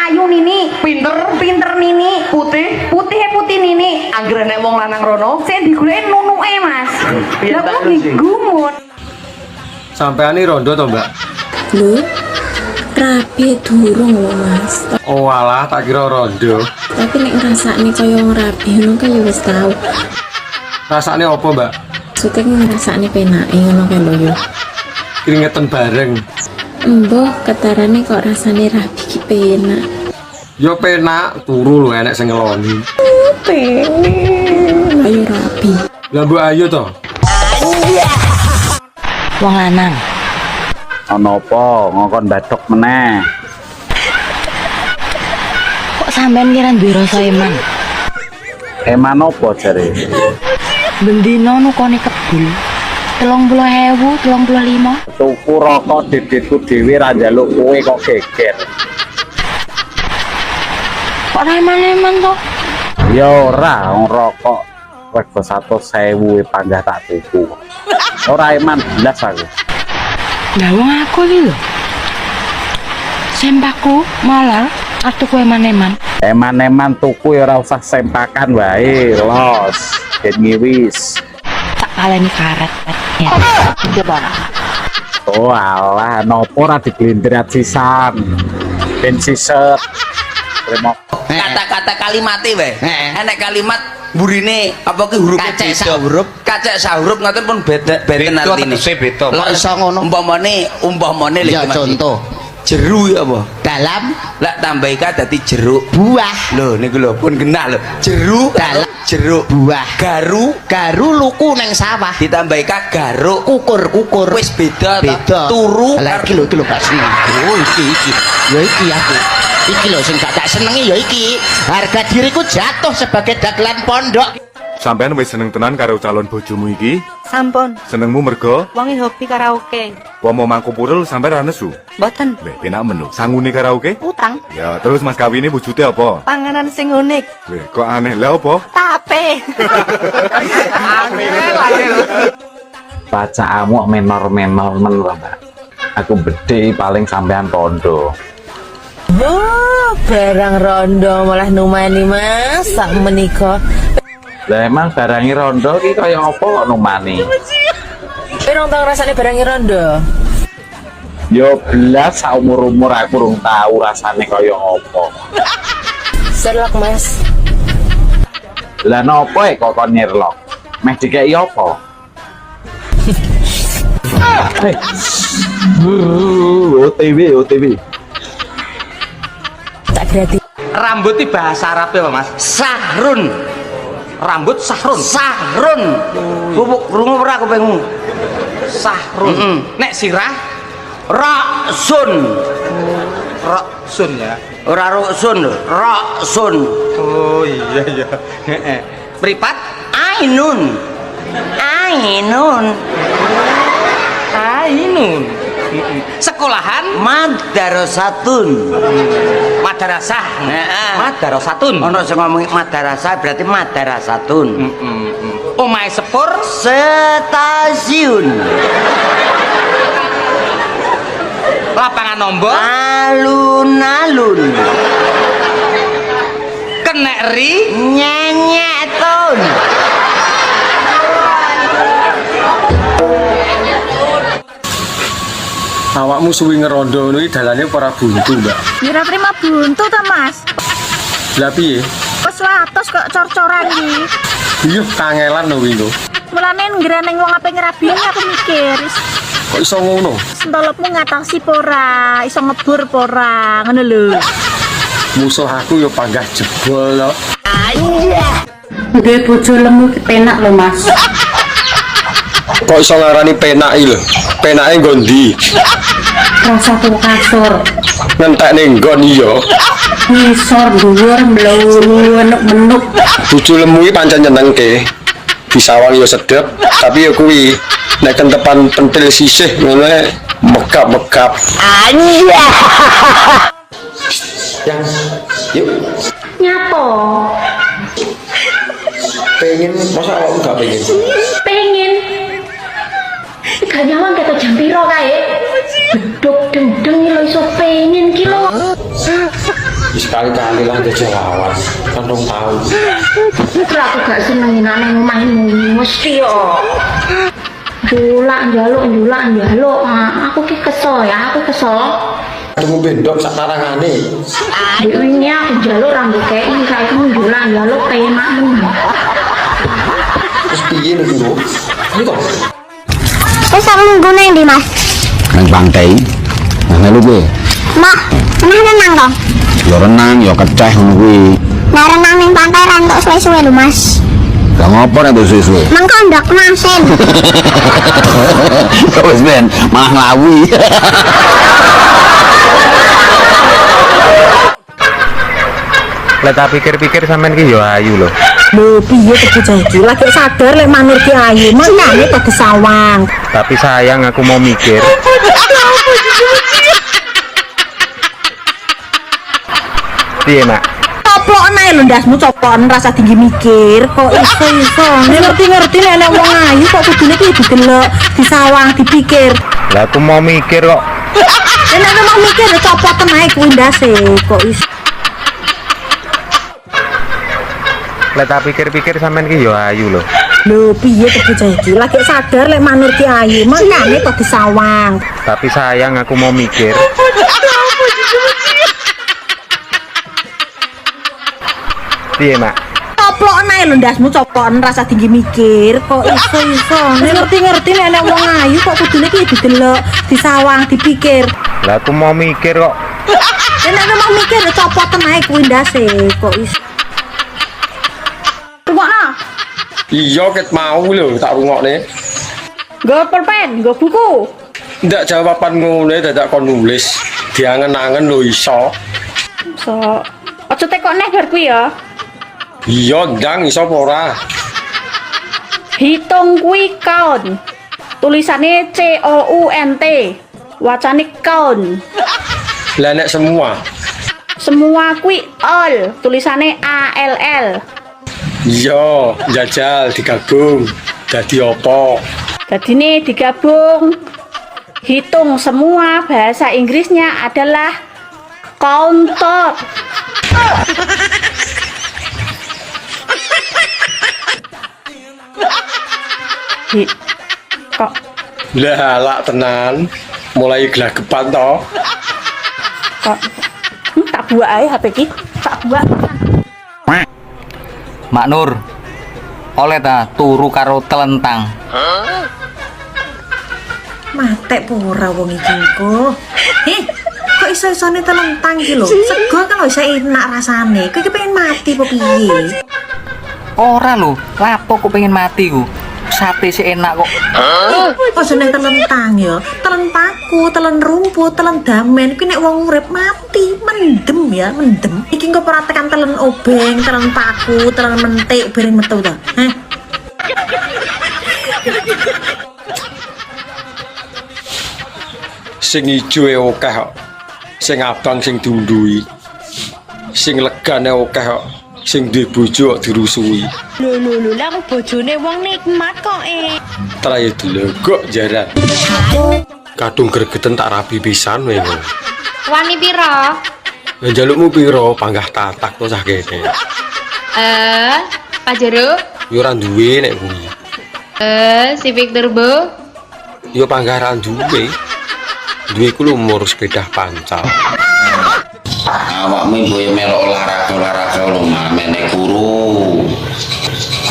ayu nini, pinter nini, putih nini. Angger nek wong lanang rono, sing digoleki nunuke, Mas. Lah kok digumut. Sampeane rondo to, Mbak? Lho, rabi durung lho, Mas. Oh alah, tak kira rondo. Tapi nek ngrasakne kaya wong rabi ngono kan ya wis tau. Rasane apa, Mbak? Maksudnya ngrasakne penake ngono kan lho yo. Keringetan bareng. Mbah, ketarane kok rasane rabi ki penak. Yo penak, turu lho enek sing ngeloni. Pengen. Ayo rabi. Lah mbok ayo to. Wong lanang. Ana apa ngongkon bathok meneh? Kok sampean kira duwe rasa eman? Eman apa jare? Bendino nukone kebul. 30.000, 35. Tuku rokok dedetku dhewe ra njaluk kowe kok geger. Kok ra eman-eman to? Ya ora, wong rokok rego 100.000 panggah tak tuku. Ora eman blas aku. Lah wong aku iki lho. Sempaku malah atuku eman-eman. Eman-eman tuku ya ora usah sempakan wae, los. Ben ngiwis. Tak kaleni karet. Ya. Coba. Oh alah, nopo ora diglindirat sisan. Ben siset. kata-kata kalimate wae. Enek kalimat burine apa ki huruf kacek sak huruf ngoten pun beda benten artine. Lek iso ngono Umpamane ya contoh jeru ya apa? Dalam lek tambah ika dadi jeruk buah. Lho niku lho pun genah lho. Jeru dalam jeruk buah. Garu luku neng sawah. Ditambah ika garuk kukur. Wis beda Turu. Lah iki lho Pak Sri. Oh iki. Ya iki aku. Iki lho sing gak tak senengi ya iki. Harga diriku jatuh sebagai dagelan pondok. Sampean wis seneng tenan karo calon bojomu iki? Sampun. Senengmu mergo Wonge hobi karaoke. pomo mangku purul sampean ra nesu. Mboten. Leh penak menu. Sangune karaoke? Utang. Ya, terus mas kawine wujute apa? Panganan sing unik. Leh, kok aneh lah apa? Tape. Bacaanmu menor-menor men lho, Mbak. Aku bedhe paling sampean tondo. Oh, barang rondo malah numani Mas sak menika. Lah emang barangi rondo ki kaya apa kok numani? Pirang tau rasane barangi rondo? Yo belas saumur-umur aku urung tahu rasane kaya apa. Serlok Mas. Lah nopo kok kon nyerlok? Meh dikeki apa? OTW. Tak gratis. Rambut iki bahasa Arab apa Mas? Sahrun. Rambut sahrun. Bubuk krungu ora aku pengen. Sahrun. Nek sirah ra'sun. Ra'sun ya. Ora ra'sun, ra'sun. Oh iya. Heeh. Mripat ainun. Sekolahan madrasatun. Madrasatun. Ono sing ngomong madrasah berarti madrasatun. Omahe sepur stasiun. Lapangan nombor alun-alun. Kenek ri nyenyetun. Awakmu suwi ngerondo ngono iki dalane ora buntu, Mbak. Kira terima buntu ta, Mas? Lah piye? Wes watos kok cor-coran iki. Iya, kangelan lho wingi. Mulane ngreneng wong ape ngrabini aku mikir. Kok iso ngono? Sentolopmu ngatasi pora, iso ngebur pora, ngono lho. Musuh aku yo panggah jebol lho. Duwe bojo lemu ki penak lho, Mas. Kok iso ngarani penak iki lho? Penake nggo ndi? Rasa tuh kasur. Ngentekne nggon iya. Ngisor dhuwur mlunuk-menuk. Bojo lemu iki pancen nyenengke. Disawang yo sedep, tapi yo kuwi nek kentepan pentil sisih ngono megap-megap. Anja. Yang yuk Nyapo? pengen masa awakmu gak pengen? Pengen. Gak nyawang kata jam piro kae. Beduk dendeng lo iso pengen ki lo. Sekali-kali lah kejelawan kan dong tahu. Ora aku gak seneng nang omahmu mesti yo. Njulak njaluk. Aku ki kesel ya, aku kesel. Kamu bendok sak narangane. Ini aku njaluk rambut kayak ini kayak njaluk penakmu. Terus piye niku? Iki to. Wis sak minggu nang ndi, Mas? Nang pantai. Nang melu kuwi. Mak, renang to? Ya renang, ya keceh ngono kuwi. Nah, renang ning pantai ra entuk suwe-suwe lho, Mas. Lah ngopo nek suwe-suwe? Mengko ndak masin. Wis ben, malah nglawi. Lah tak pikir-pikir sampean ki yo ayu lho. Lho piye bocah iki? Lagi sadar lek manur ki ayu, makane pada sawang. Tapi sayang aku mau mikir. Piye, Nak? Coplok nae lho ndasmu copon rasa tinggi mikir kok iso. Ngerti-ngerti nek wong ayu kok kudune ki didelok, disawang, dipikir. Lah aku mau mikir kok. Nek mau mikir copoten ae kuwi ndase kok iso. Lah tak pikir-pikir sampean ki yo ayu lho. Lho piye bocah iki? Lagi sadar lek manur ki ayu, makane kok disawang. Tapi sayang aku mau mikir. Piye, Mak? Coplok nae lho ndasmu coplokan rasa tinggi mikir kok iso ngerti-ngerti nek wong ayu kok kudune ki didelok, disawang, dipikir. Lah aku mau mikir kok. Nek mau mikir copoten ae kuwi ndase kok iso. Rungokno. Iya ket mau lho tak rungokne. Nggo pulpen, nggo buku. Ndak jawaban ngene dadak kon nulis. Diangen-angen lho iso. So, aja tekok neh bar kuwi ya. Iya ndang iso apa ora? Hitung kuwi count. Tulisane COUNT. Wacane count. Lah nek semua. Semua kuwi all. Tulisane ALL. Iya, jajal digabung. Dadi apa? Dadine digabung. Hitung semua bahasa Inggrisnya adalah counted. Kok lah lak tenan mulai gelagepan to kok tak buat ae HP ki tak buat Mak Nur oleh ta turu karo telentang mate pura wong iki kok kok iso-isone telentang ki lho sego kan iso enak rasane kowe ki pengen mati apa piye ora lho lapo kok pengen mati ku sate sih enak kok. Kok jeneng telentang ya? Telen paku, telen rumput, telen damen. Kuwi nek wong urip mati, mendem ya, mendem. Iki engko ora tekan telen obeng, telen paku, telen mentik bareng metu ta. Heh. Sing ijo e akeh kok. Sing abang sing diundui. Sing legane akeh kok. Sing duwe bojo kok dirusui. Lho, lah aku bojone wong nikmat kok Traye delegok jaran. Kadung gregeten tak rapi pisan wae. Wani piro? Ya jalukmu piro panggah tatak to cah kene. Pak Jero? Yo ora duwe nek kuwi. Civic Turbo? Yo panggah ra duwe. Duwe ku lumur sepeda pancal. Awakmu boyo melok olahraga lho mah mene kuru.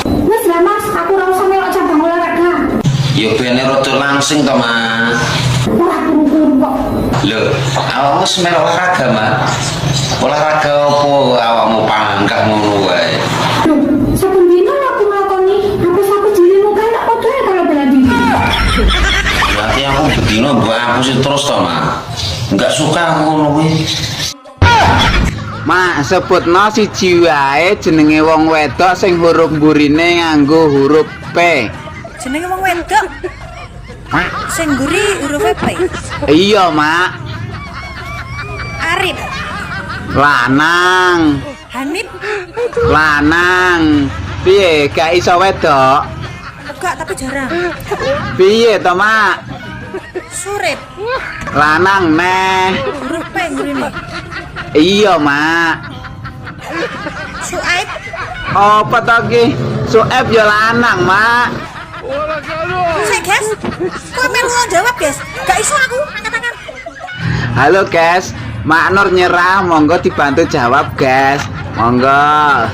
Wis lah Mas, aku ora usah melok cabang olahraga. Ya bene rada langsing to, Mas. Ora kuru kok. Lho, awakmu wis melok olahraga, Mas. Olahraga apa awakmu panggah ngono wae? Loh, saben dina aku nglakoni, aku dirimu kae tak padha karo bela diri. Berarti aku bedino mbok aku terus to, Mas. Enggak suka aku ngono kuwi. Mak sebutno siji wae jenenge wong wedok sing huruf mburine nganggo huruf P. Jenenge wong wedok. Sing mburi huruf P. Iya, Mak. Arif. Lanang. Hanif. Lanang. Piye gak iso wedok? Enggak, tapi jarang. Piye to, Mak? Surip. Lanang neh. Huruf P ngene. Iya, Mak. Suaib. Apa to ki? Suaib ya lanang, Mak. Sik, guys. Kok melu jawab, guys? Gak iso aku angkat tangan. Halo, guys. Mak Nur nyerah, monggo dibantu jawab, guys. Monggo.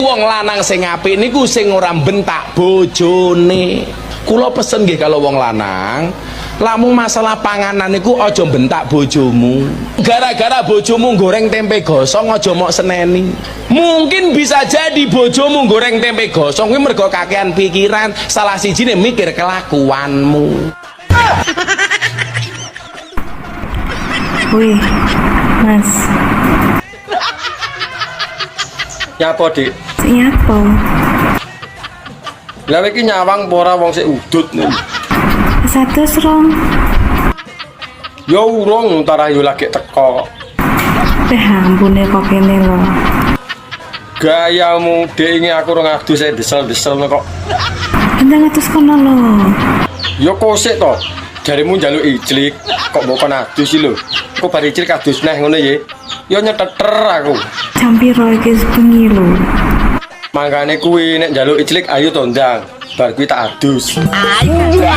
Wong lanang sing apik niku sing ora bentak bojone. Kula pesen nggih kalau wong lanang, lamun masalah panganan niku aja bentak bojomu. Gara-gara bojomu goreng tempe gosong aja mok seneni. Mungkin bisa jadi bojomu goreng tempe gosong kuwi mergo kakean pikiran, salah sijine mikir kelakuanmu. Wih, Mas. Nyapa, Dik? Nyapa? Lah iki nyawang apa ora wong sik udut nih. Satu serong. Ya urung entar ayo lagi teko. Ampune kok kene lho. Gayamu Dik iki aku ora ngadus desel-desel kok. Ndang atus kono lho. Ya kosik to. Jarimu njaluk ijlik kok mbok kon adus lho. Kok bar ijlik adus neh ngono ya. Ya nyeteter aku. Jam piro iki bengi lho. Mangkane kuwi nek njaluk ijlik ayo to ndang. Bar kuwi tak adus. Ayo.